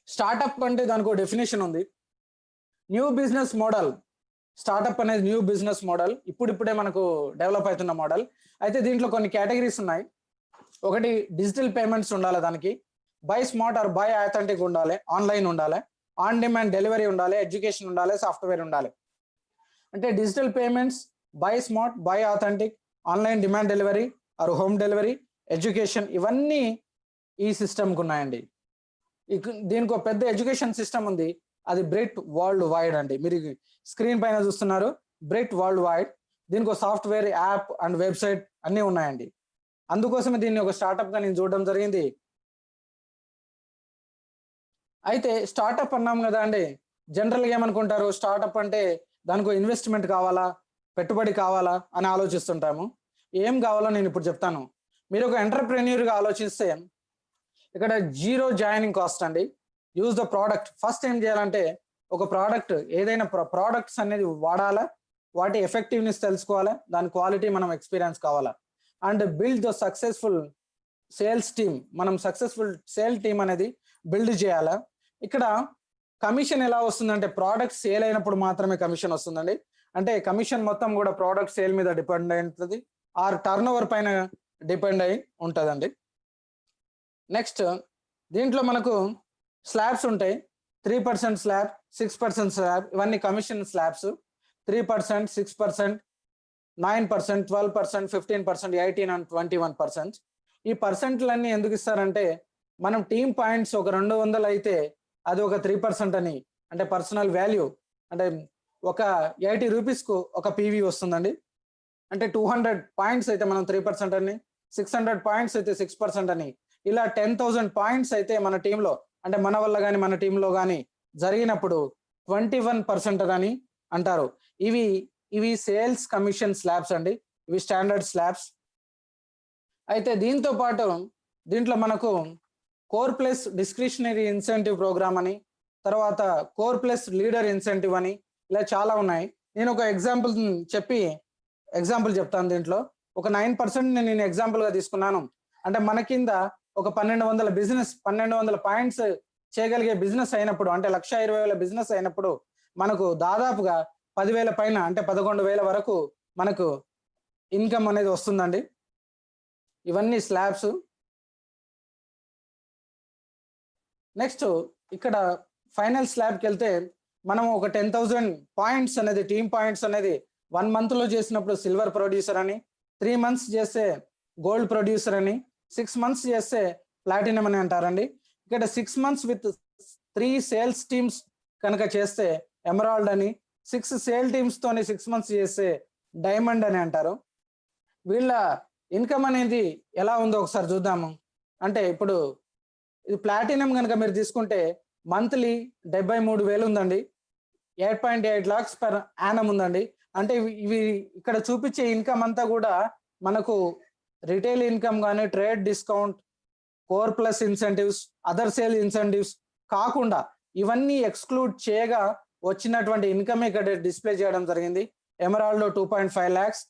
D: స్టార్ట్అప్ అంటే దానికి ఒక డెఫినేషన్ ఉంది, న్యూ బిజినెస్ మోడల్. స్టార్ట్అప్ అనేది న్యూ బిజినెస్ మోడల్, ఇప్పుడిప్పుడే మనకు డెవలప్ అవుతున్న మోడల్. అయితే దీంట్లో కొన్ని కేటగిరీస్ ఉన్నాయి. ఒకటి డిజిటల్ పేమెంట్స్ ఉండాలి, దానికి buy smart or buy authentic ఉండాలి, ఆన్లైన్ ఉండాలి, ఆన్ డిమాండ్ డెలివరీ ఉండాలి, ఎడ్యుకేషన్ ఉండాలి, సాఫ్ట్వేర్ ఉండాలి. అంటే digital payments, buy smart, buy authentic, online demand delivery or home delivery, education, ఇవన్నీ ఈ సిస్టమ్కి ఉన్నాయండి. దీనికి ఒక పెద్ద ఎడ్యుకేషన్ సిస్టమ్ ఉంది, అది బ్రెట్ వరల్డ్ వైడ్ అండి. మీరు స్క్రీన్ పైన చూస్తున్నారు, బ్రెట్ వరల్డ్ వైడ్. దీనికి ఒక సాఫ్ట్వేర్, యాప్ అండ్ వెబ్సైట్ అన్నీ ఉన్నాయండి. అందుకోసమే దీన్ని ఒక స్టార్ట్అప్ గా నేను చూడడం జరిగింది. అయితే స్టార్ట్అప్ అన్నాం కదా అండి, జనరల్గా ఏమనుకుంటారు, స్టార్ట్అప్ అంటే దానికి ఇన్వెస్ట్మెంట్ కావాలా, పెట్టుబడి కావాలా అని ఆలోచిస్తుంటాము. ఏం కావాలో నేను ఇప్పుడు చెప్తాను. మీరు ఒక ఎంటర్ప్రెన్యూర్గా ఆలోచిస్తే ఇక్కడ 0 జాయినింగ్ కాస్ట్ అండి. Use the product. ఫస్ట్ ఏం చేయాలంటే ఒక ప్రోడక్ట్, ఏదైనా ప్రోడక్ట్స్ అనేది వాడాలా, వాటి ఎఫెక్టివ్నెస్ తెలుసుకోవాలి, దాని క్వాలిటీ మనం ఎక్స్పీరియన్స్ కావాలా. And build the successful sales team, మనం సక్సెస్ఫుల్ సేల్ టీమ్ అనేది బిల్డ్ చేయాలా. ఇక్కడ కమిషన్ ఎలా వస్తుందంటే ప్రోడక్ట్ సేల్ అయినప్పుడు మాత్రమే కమిషన్ వస్తుందండి. అంటే కమిషన్ మొత్తం కూడా ప్రోడక్ట్ సేల్ మీద డిపెండ్ అయి ఉంటుంది, ఆర్ టర్న్ ఓవర్ పైన డిపెండ్ అయి ఉంటుందండి. నెక్స్ట్ దీంట్లో మనకు స్లాబ్స్ ఉంటాయి, 3% స్లాబ్, 6% స్లాబ్, ఇవన్నీ కమిషన్ స్లాబ్స్. 3%, 6%, 9%, 12%, 15%, 18 and 21%. ఈ పర్సెంట్లన్నీ ఎందుకు ఇస్తారంటే మనం టీమ్ పాయింట్స్ ఒక 200 అయితే అది ఒక 3% అని, అంటే పర్సనల్ వాల్యూ, అంటే ఒక 80 రూపీస్కు ఒక పీవీ వస్తుందండి. అంటే 200 పాయింట్స్ అయితే మనం 3% అని, 600 పాయింట్స్ అయితే 6% అని, ఇలా 10,000 పాయింట్స్ అయితే మన టీంలో, అంటే మన వల్ల కానీ మన టీంలో కానీ జరిగినప్పుడు 21% అని అంటారు. ఇవి సేల్స్ కమిషన్ స్లాబ్స్ అండి, ఇవి స్టాండర్డ్ స్లాబ్స్. అయితే దీంతో పాటు దీంట్లో మనకు core plus discretionary incentive program అని, తర్వాత కోర్ ప్లస్ లీడర్ ఇన్సెంటివ్ అని, ఇలా చాలా ఉన్నాయి. నేను ఒక ఎగ్జాంపుల్ చెప్తాను. దీంట్లో ఒక 9% నేను ఎగ్జాంపుల్గా తీసుకున్నాను. అంటే మన కింద ఒక 1200 బిజినెస్, 1200 పాయింట్స్ చేయగలిగే బిజినెస్ అయినప్పుడు, అంటే 1,20,000 బిజినెస్ అయినప్పుడు మనకు దాదాపుగా 10,000 పైన, అంటే 11,000 వరకు మనకు ఇన్కమ్ అనేది వస్తుందండి. ఇవన్నీ స్లాబ్స్. నెక్స్ట్ ఇక్కడ ఫైనల్ స్లాబ్కి వెళ్తే మనం ఒక 10,000 పాయింట్స్ అనేది, టీమ్ పాయింట్స్ అనేది 1 monthలో చేసినప్పుడు సిల్వర్ ప్రొడ్యూసర్ అని, 3 months చేస్తే గోల్డ్ ప్రొడ్యూసర్ అని, 6 months చేస్తే ప్లాటినం అని అంటారండి. ఇక్కడ 6 months విత్ 3 సేల్స్ టీమ్స్ కనుక చేస్తే ఎమరాల్డ్ అని, 6 సేల్ టీమ్స్ తోని 6 months చేస్తే డైమండ్ అని అంటారు. వీళ్ళ ఇన్కమ్ అనేది ఎలా ఉందో ఒకసారి చూద్దాము. అంటే ఇప్పుడు ఇది ప్లాటినం కనుక మీరు తీసుకుంటే మంత్లీ 73,000 ఉందండి, 8.8 lakhs పర్ యానం ఉందండి. అంటే ఇవి ఇక్కడ చూపించే ఇన్కమ్ అంతా కూడా మనకు రిటైల్ ఇన్కమ్ కానీ, trade discount, core plus incentives, other sale incentives కాకుండా ఇవన్నీ ఎక్స్క్లూడ్ చేయగా వచ్చినటువంటి ఇన్కమ్ ఇక్కడ డిస్ప్లే చేయడం జరిగింది. ఎమరాల్డ్లో 2.5 lakhs,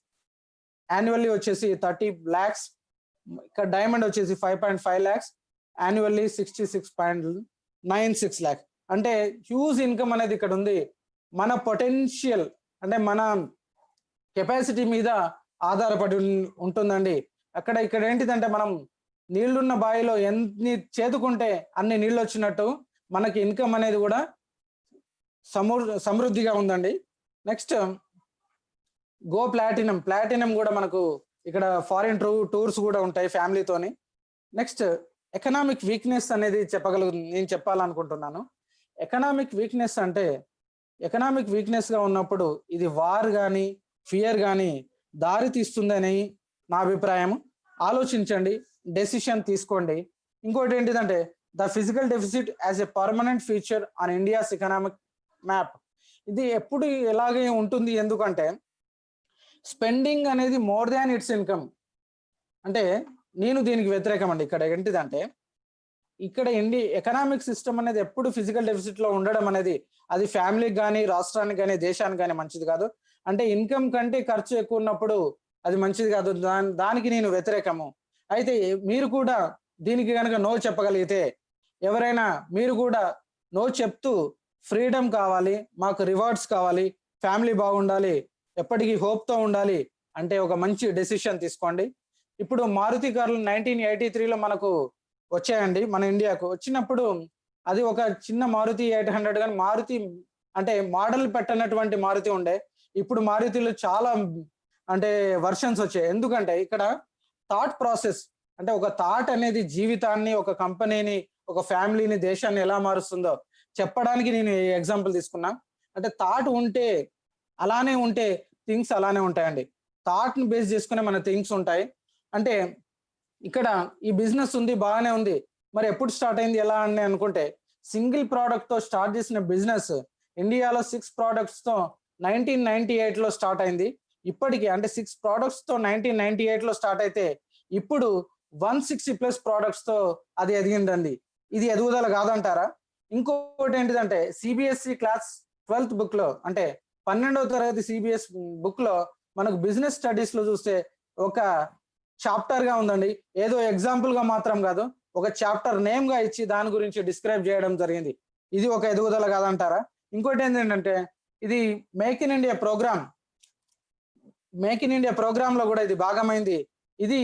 D: యాన్యువల్లీ వచ్చేసి 30 lakhs, ఇక్కడ డైమండ్ వచ్చేసి 5.5 lakhs, యాన్యువల్లీ 66.96 lakhs. అంటే హ్యూజ్ ఇన్కమ్ అనేది ఇక్కడ ఉంది. మన పొటెన్షియల్, అంటే మన కెపాసిటీ మీద ఆధారపడి ఉంటుందండి. ఇక్కడ ఏంటిదంటే మనం నీళ్లున్న బావిలో ఎన్ని చేతుకుంటే అన్ని నీళ్ళు వచ్చినట్టు మనకి ఇన్కమ్ అనేది కూడా సమృద్ధిగా ఉందండి. నెక్స్ట్ గో ప్లాటినం కూడా మనకు ఇక్కడ ఫారిన్ టూర్స్ కూడా ఉంటాయి ఫ్యామిలీతోని. నెక్స్ట్ ఎకనామిక్ వీక్నెస్ అనేది నేను చెప్పాలనుకుంటున్నాను. ఎకనామిక్ వీక్నెస్ అంటే ఎకనామిక్ వీక్నెస్ గా ఉన్నప్పుడు ఇది వార్ కానీ, ఫియర్ కానీ దారి తీస్తుందని నా అభిప్రాయం. ఆలోచించండి, డెసిషన్ తీసుకోండి. ఇంకోటి ఏంటిదంటే the physical deficit as a permanent feature on India's economic map. ఇది ఎప్పుడు ఎలాగే ఉంటుంది, ఎందుకంటే స్పెండింగ్ అనేది మోర్ దాన్ ఇట్స్ ఇన్కమ్. అంటే నేను దీనికి వ్యతిరేకం అండి. ఇక్కడ ఏంటిదంటే ఇక్కడ ఎకనామిక్ సిస్టమ్ అనేది ఎప్పుడు ఫిజికల్ డెఫిసిట్ లో ఉండడం అనేది అది ఫ్యామిలీకి కానీ, రాష్ట్రానికి కానీ, దేశానికి కానీ మంచిది కాదు. అంటే ఇన్కమ్ కంటే ఖర్చు ఎక్కువ ఉన్నప్పుడు అది మంచిది కాదు, దానికి నేను వ్యతిరేకము. అయితే మీరు కూడా దీనికి కనుక నో చెప్పగలిగితే, ఎవరైనా మీరు కూడా నో చెప్తూ ఫ్రీడమ్ కావాలి, మాకు రివార్డ్స్ కావాలి, ఫ్యామిలీ బాగుండాలి, ఎప్పటికీ హోప్తో ఉండాలి అంటే ఒక మంచి డెసిషన్ తీసుకోండి. ఇప్పుడు మారుతి కార్లు 1983లో మనకు వచ్చాయండి, మన ఇండియాకు వచ్చినప్పుడు అది ఒక చిన్న మారుతి 800, కానీ మారుతి అంటే మోడల్ పెట్టనటువంటి మారుతి ఉండే. ఇప్పుడు మారుతిలో చాలా అంటే వర్షన్స్ వచ్చాయి. ఎందుకంటే ఇక్కడ థాట్ ప్రాసెస్, అంటే ఒక థాట్ అనేది జీవితాన్ని, ఒక కంపెనీని, ఒక ఫ్యామిలీని, దేశాన్ని ఎలా మారుస్తుందో చెప్పడానికి నేను ఈ ఎగ్జాంపుల్ తీసుకున్నా. అంటే థాట్ ఉంటే అలానే ఉంటే థింగ్స్ అలానే ఉంటాయండి. థాట్ ని బేస్ చేసుకునే మన థింగ్స్ ఉంటాయి. అంటే ఇక్కడ ఈ బిజినెస్ ఉంది, బాగానే ఉంది, మరి ఎప్పుడు స్టార్ట్ అయింది ఎలా అని అనుకుంటే సింగిల్ ప్రోడక్ట్ తో స్టార్ట్ చేసిన బిజినెస్ ఇండియాలో 6 products తో 1998లో స్టార్ట్ అయింది. ఇప్పటికి అంటే 6 products తో 1998లో స్టార్ట్ అయితే ఇప్పుడు 160+ products తో అది ఎదిగిందండి. ఇది ఎదుగుదల కాదంటారా? ఇంకోటి ఏంటిదంటే సిబిఎస్ఈ క్లాస్ 12th book లో, అంటే 12వ తరగతి సిబిఎస్ బుక్ లో మనకు బిజినెస్ స్టడీస్ లో చూస్తే ఒక చాప్టర్ గా ఉందండి. ఏదో ఎగ్జాంపుల్ గా మాత్రం కాదు, ఒక చాప్టర్ నేమ్ గా ఇచ్చి దాని గురించి డిస్క్రైబ్ చేయడం జరిగింది. ఇది ఒక ఎదుగుదల కాదంటారా? ఇంకోటి ఏంటంటే ఇది make in India program, make in India program లో కూడా ఇది భాగమైంది. ఇది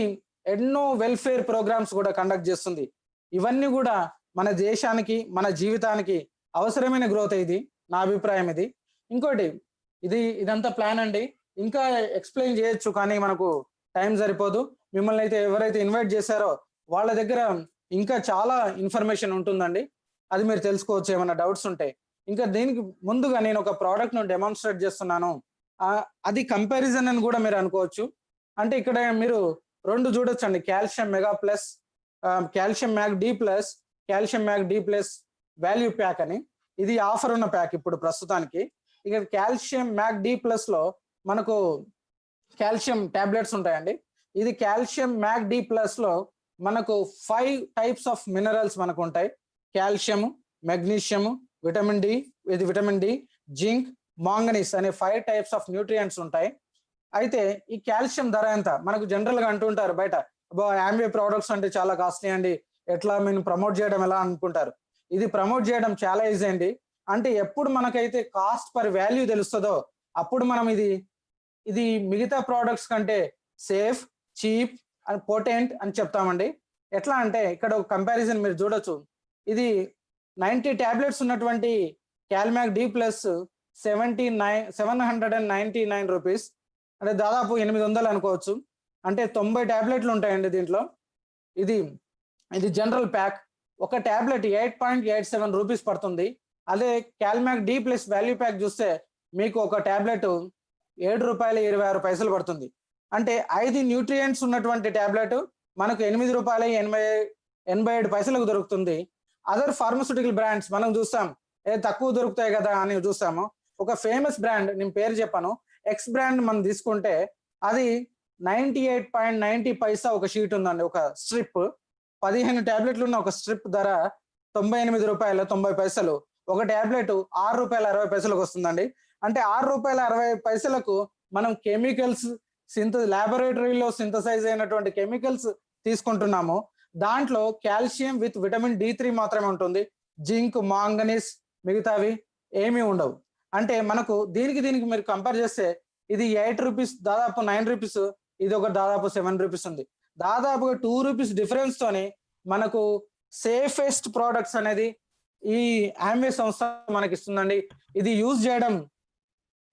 D: ఎన్నో వెల్ఫేర్ ప్రోగ్రామ్స్ కూడా కండక్ట్ చేస్తుంది. ఇవన్నీ కూడా మన దేశానికి మన జీవితానికి అవసరమైన గ్రోత్. ఇది నా అభిప్రాయం. ఇది ఇంకోటి ఇదంతా ప్లాన్ అండి. ఇంకా ఎక్స్ప్లెయిన్ చేయొచ్చు కానీ మనకు టైం సరిపోదు. మిమ్మల్ని అయితే ఎవరైతే ఇన్వైట్ చేశారో వాళ్ళ దగ్గర ఇంకా చాలా ఇన్ఫర్మేషన్ ఉంటుందండి. అది మీరు తెలుసుకోవచ్చు ఏమైనా డౌట్స్ ఉంటే. ఇంకా దీనికి ముందుగా నేను ఒక ప్రోడక్ట్ ను డెమాన్స్ట్రేట్ చేస్తున్నాను. అది కంపారిజన్ అని కూడా మీరు అనుకోవచ్చు. అంటే ఇక్కడ మీరు 2 చూడొచ్చు అండి, calcium mega plus, calcium Mag D plus, calcium Mag D plus value pack అని. ఇది ఆఫర్ ఉన్న ప్యాక్ ఇప్పుడు ప్రస్తుతానికి. ఇక కాల్షియం మ్యాగ్ డి ప్లస్ లో మనకు కాల్షియం టాబ్లెట్స్ ఉంటాయండి. ఇది కాల్షియం మ్యాగ్ డి ప్లస్ లో మనకు 5 టైప్స్ ఆఫ్ మినరల్స్ మనకు ఉంటాయి. Calcium, magnesium, vitamin D, zinc, manganese అనే 5 టైప్స్ ఆఫ్ న్యూట్రియంట్స్ ఉంటాయి. అయితే ఈ కాల్షియం ధర ఎంత? మనకు జనరల్ గా అంటుంటారు బయట, యాంబే ప్రోడక్ట్స్ అంటే చాలా కాస్ట్లీ అండి, ఎట్లా మేము ప్రమోట్ చేయడం ఎలా అనుకుంటారు. ఇది ప్రమోట్ చేయడం చాలా ఈజీ అండి. అంటే ఎప్పుడు మనకైతే కాస్ట్ పర్ వాల్యూ తెలుస్తుందో అప్పుడు మనం ఇది మిగతా ప్రోడక్ట్స్ కంటే సేఫ్, చీప్ అండ్ పోటెంట్ అని చెప్తామండి. ఎట్లా అంటే ఇక్కడ ఒక కంపారిజన్ మీరు చూడొచ్చు. ఇది 90 టాబ్లెట్స్ ఉన్నటువంటి కాల్మ్యాగ్ డి ప్లస్ 799 రూపీస్, అంటే దాదాపు 800 అనుకోవచ్చు. అంటే 90 టాబ్లెట్లు ఉంటాయండి దీంట్లో. ఇది జనరల్ ప్యాక్. ఒక టాబ్లెట్ 8.87 రూపీస్ పడుతుంది. అదే కాల్మ్యాగ్ డి ప్లస్ వాల్యూ ప్యాక్ చూస్తే మీకు ఒక టాబ్లెట్ ₹7.26 పడుతుంది. అంటే 5 న్యూట్రియంట్స్ ఉన్నటువంటి టాబ్లెట్ మనకు ₹8.87 దొరుకుతుంది. అదర్ ఫార్మస్యూటికల్ బ్రాండ్స్ మనం చూస్తాం, తక్కువ దొరుకుతాయి కదా అని చూస్తాము. ఒక ఫేమస్ బ్రాండ్, నేను పేరు చెప్పాను, ఎక్స్ బ్రాండ్ మనం తీసుకుంటే అది 98.90 ఒక షీట్ ఉందండి. ఒక స్ట్రిప్ 15 టాబ్లెట్లు ఉన్న ఒక స్ట్రిప్ ధర ₹98.90. ఒక టాబ్లెట్ ₹6.60 వస్తుందండి. అంటే ₹6.60 మనం కెమికల్స్ ల్యాబొరేటరీలో సింథసైజ్ అయినటువంటి కెమికల్స్ తీసుకుంటున్నాము. దాంట్లో కాల్షియం విత్ విటమిన్ D3 మాత్రమే ఉంటుంది. జింక్, మాంగనీస్ మిగతావి ఏమీ ఉండవు. అంటే మనకు దీనికి మీరు కంపేర్ చేస్తే ఇది 8 రూపీస్, దాదాపు 9 రూపీస్, ఇది ఒక దాదాపు 7 రూపీస్ ఉంది. దాదాపుగా 2 రూపీస్ డిఫరెన్స్ తోని మనకు సేఫెస్ట్ ప్రోడక్ట్స్ అనేది ఈ ఆంబే సంస్థ మనకి ఇస్తుందండి. ఇది యూజ్ చేయడం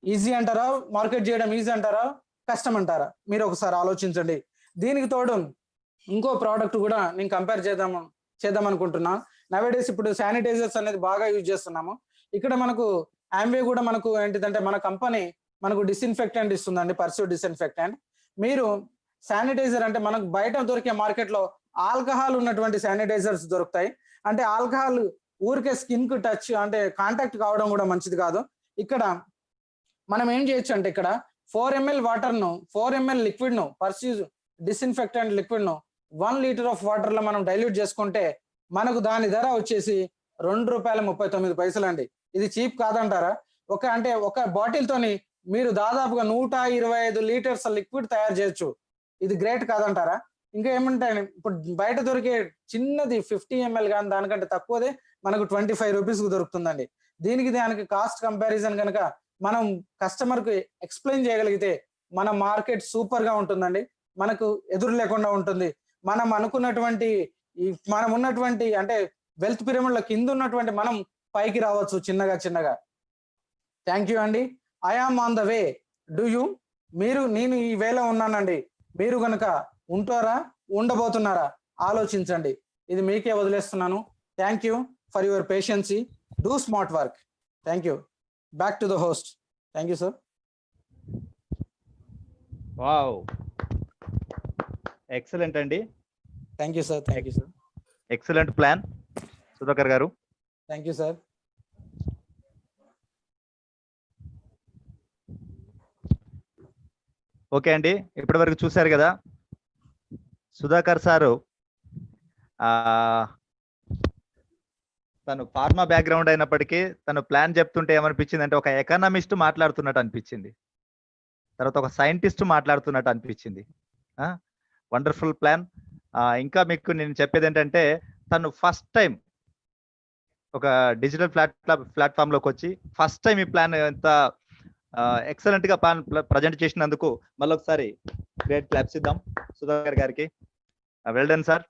D: ఈజీ అంటారా, మార్కెట్ చేయడం ఈజీ అంటారా, కష్టం అంటారా? మీరు ఒకసారి ఆలోచించండి. దీనికి తోడు ఇంకో ప్రోడక్ట్ కూడా నేను కంపేర్ చేద్దాం అనుకుంటున్నా. నవేడేస్ ఇప్పుడు శానిటైజర్స్ అనేది బాగా యూజ్ చేస్తున్నాము. ఇక్కడ మనకు ఆంబే కూడా మనకు ఏంటిదంటే మన కంపెనీ మనకు డిస్ఇన్ఫెక్టెంట్ ఇస్తుందండి, పర్సూ డిస్ఇన్ఫెక్టెంట్. మీరు శానిటైజర్ అంటే మనకు బయట దొరికే మార్కెట్ లో ఆల్కహాల్ ఉన్నటువంటి శానిటైజర్స్ దొరుకుతాయి. అంటే ఆల్కహాల్ ఊరికే స్కిన్ కు టచ్ అంటే కాంటాక్ట్ కావడం కూడా మంచిది కాదు. ఇక్కడ మనం ఏం చేయొచ్చు అంటే ఇక్కడ 4 ml వాటర్ ను 4 ml లిక్విడ్ ను పర్సూ డిస్ఇన్ఫెక్టెంట్ లిక్విడ్ ను 1 లీటర్ ఆఫ్ వాటర్ లో మనం డైల్యూట్ చేసుకుంటే మనకు దాని ధర వచ్చేసి ₹2.39 అండి. ఇది చీప్ కాదంటారా? ఒక బాటిల్ తోని మీరు దాదాపుగా 125 లీటర్స్ లిక్విడ్ తయారు చేయొచ్చు. ఇది గ్రేట్ కాదంటారా? ఇంకా ఏమంటాయి, ఇప్పుడు బయట దొరికే చిన్నది 50 ml కానీ దానికంటే తక్కువదే మనకు 25 రూపీస్ కు దొరుకుతుందండి. దానికి కాస్ట్ కంపారిజన్ కనుక మనం కస్టమర్ కు ఎక్స్ప్లెయిన్ చేయగలిగితే మన మార్కెట్ సూపర్ గా ఉంటుందండి. మనకు ఎదురు లేకుండా ఉంటుంది. మనం ఉన్నటువంటి అంటే వెల్త్ పిరమిడ్ లో కింద ఉన్నటువంటి మనం పైకి రావచ్చు చిన్నగా. థ్యాంక్ యూ అండి. I am on the way. నేను ఈ వేలో ఉన్నానండి. మీరు గనక ఉంటారా, ఉండబోతున్నారా ఆలోచించండి. ఇది మీకే వదిలేస్తున్నాను. Thank you for your patience. Do smart work. Thank you. Back to the host. Thank you sir.
B: Wow, excellent అండి.
D: Thank you sir.
B: Excellent plan Sudhakar garu.
D: Thank you sir.
B: Okay అండి, ఇప్పటి వరకు చూశారు కదా సుధాకర్ సారు తను ఫార్మా బ్యాక్గ్రౌండ్ అయినప్పటికీ తను plan చెప్తుంటే ఏమనిపించింది అంటే ఒక ఎకనామిస్ట్ మాట్లాడుతున్నట్టు అనిపించింది, తర్వాత ఒక సైంటిస్ట్ మాట్లాడుతున్నట్టు అనిపించింది. Wonderful plan. ఇంకా మీకు నేను చెప్పేది ఏంటంటే తను ఫస్ట్ టైం ఒక డిజిటల్ ప్లాట్ఫామ్ లోకి వచ్చి ఫస్ట్ టైం ఈ ప్లాన్ ఎంత ఎక్సలెంట్ గా ప్లాన్ ప్రజెంట్ చేసినందుకు మళ్ళీ ఒకసారి గ్రేట్ క్లాప్స్ ఇద్దాం సుధాకర్ గారికి. Well done sir.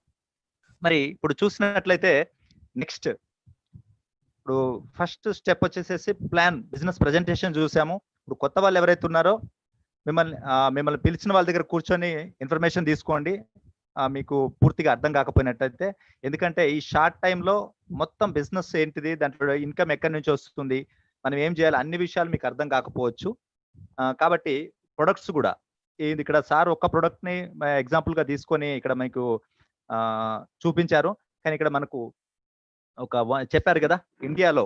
B: మరి ఇప్పుడు చూసినట్లయితే నెక్స్ట్ ఇప్పుడు ఫస్ట్ స్టెప్ వచ్చేసేసి ప్లాన్ బిజినెస్ ప్రజెంటేషన్ చూసాము. ఇప్పుడు కొత్త వాళ్ళు ఎవరైతే ఉన్నారో మిమ్మల్ని పిలిచిన వాళ్ళ దగ్గర కూర్చొని ఇన్ఫర్మేషన్ తీసుకోండి, మీకు పూర్తిగా అర్థం కాకపోయినట్టయితే. ఎందుకంటే ఈ షార్ట్ టైంలో మొత్తం బిజినెస్ ఏంటిది, దాంట్లో ఇన్కమ్ ఎక్కడి నుంచి వస్తుంది, మనం ఏం చేయాలి, అన్ని విషయాలు మీకు అర్థం కాకపోవచ్చు. కాబట్టి ప్రొడక్ట్స్ కూడా ఇది ఇక్కడ సార్ ఒక్క ప్రొడక్ట్ ని ఎగ్జాంపుల్ గా తీసుకొని ఇక్కడ మీకు చూపించారు. కానీ ఇక్కడ మనకు చెప్పారు కదా, ఇండియాలో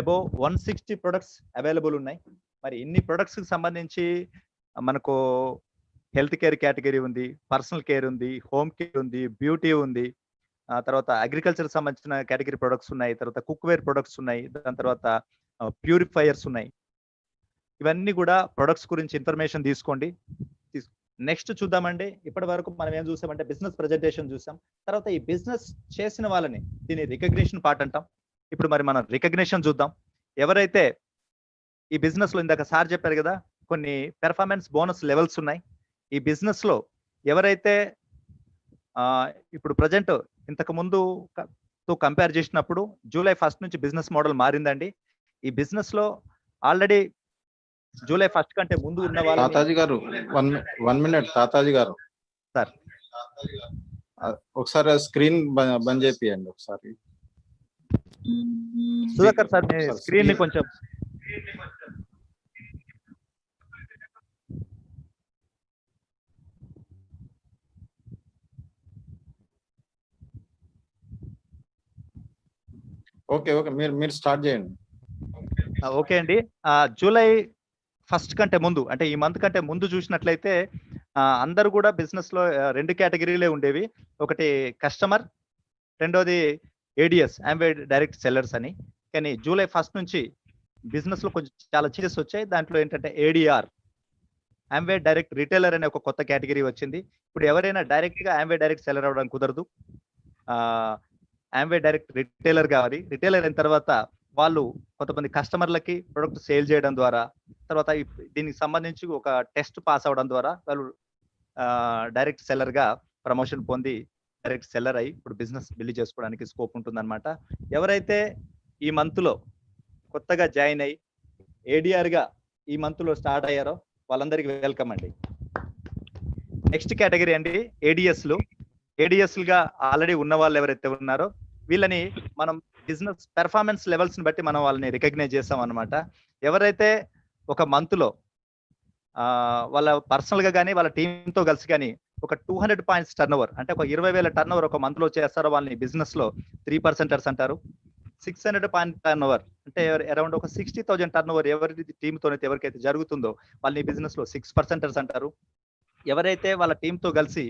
B: అబౌవ్ 160 ప్రొడక్ట్స్ అవైలబుల్ ఉన్నాయి. మరి ఇన్ని ప్రొడక్ట్స్ కి సంబంధించి మనకు హెల్త్ కేర్ కేటగిరీ ఉంది, పర్సనల్ కేర్ ఉంది, హోమ్ కేర్ ఉంది, బ్యూటీ ఉంది, తర్వాత అగ్రికల్చర్ సంబంధించిన కేటగిరీ ప్రొడక్ట్స్ ఉన్నాయి, తర్వాత కుక్వేర్ ప్రొడక్ట్స్ ఉన్నాయి, దాని తర్వాత ప్యూరిఫైయర్స్ ఉన్నాయి. ఇవన్నీ కూడా ప్రొడక్ట్స్ గురించి ఇన్ఫర్మేషన్ తీసుకోండి. నెక్స్ట్ చూద్దామండి. ఇప్పటి వరకు మనం ఏం చూసామంటే బిజినెస్ ప్రజెంటేషన్ చూసాం. తర్వాత ఈ బిజినెస్ చేసిన వాళ్ళని దీని రికగ్నిషన్ పార్ట్ అంటాం. ఇప్పుడు మరి మనం రికగ్నిషన్ చూద్దాం. ఎవరైతే ఈ బిజినెస్ లో ఇందాక సార్ చెప్పారు కదా కొన్ని పెర్ఫార్మెన్స్ బోనస్ లెవెల్స్ ఉన్నాయి. ఈ బిజినెస్ లో ఎవరైతే ఇప్పుడు ప్రజెంట్ ఇంతకు ముందు తో కంపేర్ చేసినప్పుడు జూలై 1 నుంచి బిజినెస్ మోడల్ మారిందండి. ఈ బిజినెస్ లో ఆల్రెడీ జూలై 1 కంటే ముందు ఉన్న వాళ్ళు
A: తాతాజీ గారు 1 మినిట్. తాతాజీ గారు
B: సార్
A: ఒకసారి స్క్రీన్ బంద్ చేపియండి ఒకసారి.
B: సుధాకర్ సార్ మీ స్క్రీన్ ని కొంచెం
A: ఓకే మీరు స్టార్ట్ చేయండి.
B: ఓకే అండి. జూలై 1 కంటే ముందు అంటే ఈ మంత్ కంటే ముందు చూసినట్లయితే అందరూ కూడా బిజినెస్ లో 2 కేటగిరీలే ఉండేవి. ఒకటి కస్టమర్, రెండోది ఏడిఎస్ ఆంవే డైరెక్ట్ సెల్లర్స్ అని. కానీ జూలై 1 నుంచి బిజినెస్ లో కొంచెం చాలా చేంజెస్ వచ్చాయి. దాంట్లో ఏంటంటే ఏడిఆర్ ఆంవే డైరెక్ట్ రిటైలర్ అనే ఒక కొత్త కేటగిరీ వచ్చింది. ఇప్పుడు ఎవరైనా డైరెక్ట్ గా ఆంవే డైరెక్ట్ సెల్లర్ అవ్వడం కుదరదు. ఆంవే డైరెక్ట్ రిటైలర్ కావాలి. రిటైలర్ అయిన తర్వాత వాళ్ళు కొంతమంది కస్టమర్లకి ప్రొడక్ట్ సేల్ చేయడం ద్వారా, తర్వాత దీనికి సంబంధించి ఒక టెస్ట్ పాస్ అవడం ద్వారా వాళ్ళు డైరెక్ట్ సెల్లర్ గా ప్రమోషన్ పొంది డైరెక్ట్ సెల్లర్ అయ్యి ఇప్పుడు బిజినెస్ బిల్డ్ చేసుకోవడానికి స్కోప్ ఉంటుందన్నమాట. ఎవరైతే ఈ మంత్ లో కొత్తగా జాయిన్ అయ్యి ఏడిఆర్ గా ఈ మంత్ లో స్టార్ట్ అయ్యారో వాళ్ళందరికీ వెల్కమ్ అండి. నెక్స్ట్ కేటగిరీ అండి ఏడిఎస్ గా ఆల్రెడీ ఉన్న వాళ్ళు ఎవరైతే ఉన్నారో వీళ్ళని మనం బిజినెస్ పెర్ఫార్మెన్స్ లెవెల్స్ ని బట్టి మనం వాళ్ళని రికగ్నైజ్ చేస్తాం అనమాట. ఎవరైతే ఒక మంత్ లో వాళ్ళ పర్సనల్ గా కానీ వాళ్ళ టీమ్ తో కలిసి కానీ ఒక 200 పాయింట్స్ టర్న్ ఓవర్ అంటే ఒక 20,000 టర్న్ ఓవర్ ఒక మంత్ లో చేస్తారో వాళ్ళని బిజినెస్ లో 3% అంటారు. 600 పాయింట్ టర్న్ ఓవర్ అంటే అరౌండ్ ఒక 60,000 టర్న్ ఓవర్ ఎవరి టీమ్ తోనైతే ఎవరికైతే జరుగుతుందో వాళ్ళని బిజినెస్ లో 6% అంటారు. ఎవరైతే వాళ్ళ టీమ్ తో కలిసి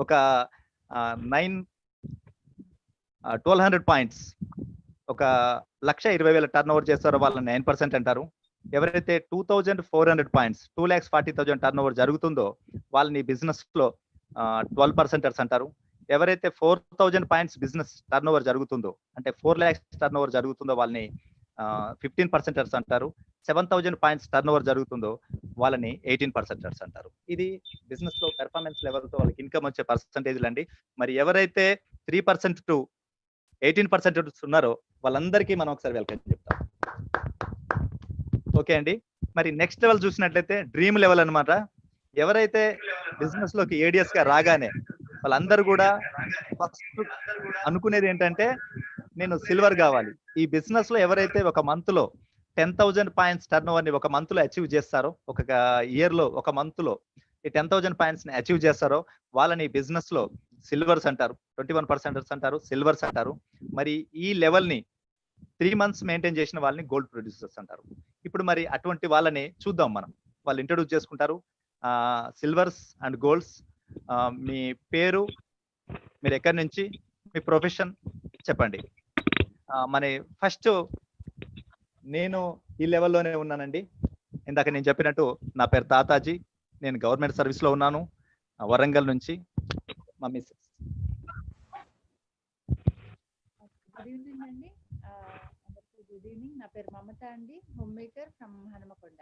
B: ఒక 1200 పాయింట్స్ ఒక 1,20,000 టర్న్ ఓవర్ చేస్తారో వాళ్ళని 9% అంటారు. ఎవరైతే 2,400 పాయింట్స్ 2,40,000 టర్న్ ఓవర్ జరుగుతుందో వాళ్ళని బిజినెస్ లో 12% అంటారు. ఎవరైతే 4,000 పాయింట్స్ బిజినెస్ టర్న్ ఓవర్ జరుగుతుందో అంటే 4 lakhs టర్న్ ఓవర్ జరుగుతుందో వాళ్ళని 15% అంటారు. 7,000 పాయింట్స్ టర్న్ ఓవర్ జరుగుతుందో వాళ్ళని 18% అంటారు. ఇది బిజినెస్ లో పెర్ఫార్మెన్స్ లెవెల్ తో వాళ్ళకి ఇన్కమ్ వచ్చే పర్సంటేజ్లు అండి. మరి ఎవరైతే 3% టు 18% ఉన్నారో వాళ్ళందరికీ మనం ఒకసారి వెల్కమ్ చెప్తాం. ఓకే అండి. మరి నెక్స్ట్ లెవెల్ చూసినట్లయితే డ్రీమ్ లెవెల్ అన్నమాట. ఎవరైతే బిజినెస్ లోకి ఏడిఎస్ గా రాగానే వాళ్ళందరూ కూడా ఫస్ట్ అనుకునేది ఏంటంటే నేను సిల్వర్ కావాలి. ఈ బిజినెస్ లో ఎవరైతే ఒక మంత్ లో 10,000 పాయింట్స్ టర్న్ ఓవర్ ని ఒక మంత్ లో అచీవ్ చేస్తారో, ఒక ఇయర్ లో ఒక మంత్ లో ఈ 10,000 పాయింట్స్ ని అచీవ్ చేస్తారో వాళ్ళని బిజినెస్ లో సిల్వర్స్ అంటారు. 21% అంటారు, సిల్వర్స్ అంటారు. మరి ఈ లెవెల్ ని 3 months మెయింటైన్ చేసిన వాళ్ళని గోల్డ్ ప్రొడ్యూసర్స్ అంటారు. ఇప్పుడు మరి అటువంటి వాళ్ళని చూద్దాం మనం. వాళ్ళు ఇంట్రొడ్యూస్ చేసుకుంటారు. సిల్వర్స్ అండ్ గోల్డ్స్, మీ పేరు, మీరు ఎక్కడి నుంచి, మీ ప్రొఫెషన్ చెప్పండి. మన ఫస్ట్ నేను ఈ లెవెల్లోనే ఉన్నానండి. ఇందాక నేను చెప్పినట్టు నా పేరు తాతాజీ, నేను గవర్నమెంట్ సర్వీస్ లో ఉన్నాను, వరంగల్ నుంచి. మా మిస్సెస్.
F: గుడ్ ఈవినింగ్ అండి. గుడ్ ఈవినింగ్, నా పేరు మమత అండి, home maker from Hanamkonda.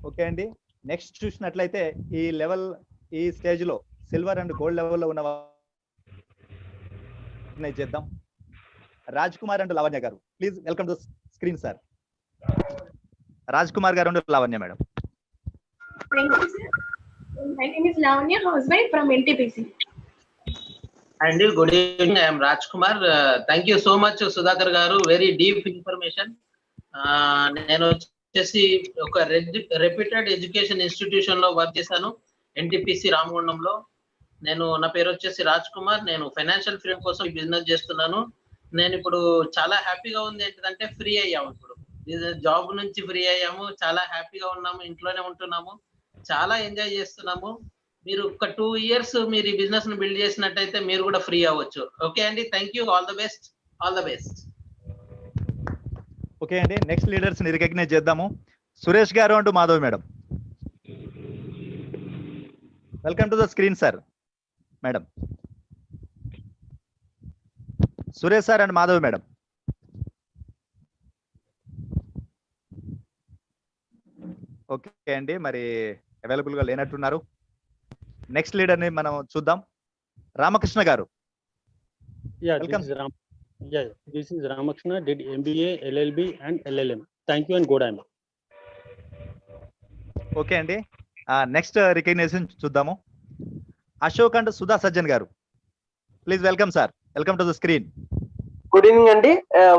B: Okay అండి, నెక్స్ట్ చూసినట్లయితే ఈ లెవెల్, ఈ స్టేజ్ లో సిల్వర్ అండ్ గోల్డ్ లెవెల్లో ఉన్న చేద్దాం. Raj Kumar and Lavanya garu, please welcome to screen sir. Raj Kumar garu and Lavanya madam.
G: Thank you, sir. My name is Lavanya, housewife from NTPC.
H: And good evening, I am Raj Kumar. Thank you so much, Sudhakar garu. Very deep information. నేను వచ్చేసి ఒక reputed education institution లో work చేశాను, NTPC రామగుండంలో. నా పేరు వచ్చేసి రాజ్ కుమార్. నేను financial freedom కోసం ఈ బిజినెస్ చేస్తున్నాను. నేను ఇప్పుడు చాలా హ్యాపీగా ఉంది. ఏంటంటే ఫ్రీ అయ్యాము, ఇప్పుడు జాబ్ నుంచి ఫ్రీ అయ్యాము, చాలా హ్యాపీగా ఉన్నాము, ఇంట్లోనే ఉంటున్నాము, చాలా ఎంజాయ్ చేస్తున్నాము. మీరు ఒక 2 years మీరు ఈ బిజినెస్ ను బిల్డ్ చేసినట్టయితే మీరు కూడా ఫ్రీ అవ్వచ్చు. ఓకే అండి, thank you, all the best, all the best.
B: Okay అండి, నెక్స్ట్ లీడర్స్ ని రికగ్నైజ్ చేద్దాము. సురేష్ గారు అంటూ Madhav madam, welcome to the screen sir. Madam Suresh sir and Madhav madam. Okay అండి, మరి అవైలబుల్ గా లేనట్టున్నారు. నెక్స్ట్ లీడర్ ని మనం చూద్దాం. రామకృష్ణ గారు. Welcome.
I: This is Ramakrishna, did MBA, LLB and LLM. Thank you and good day.
B: Okay అండి, నెక్స్ట్ రికగ్నిషన్ చూద్దాము. Ashok and Sudha Sajjan garu, please welcome sir, welcome to the screen.
J: Good evening అండి,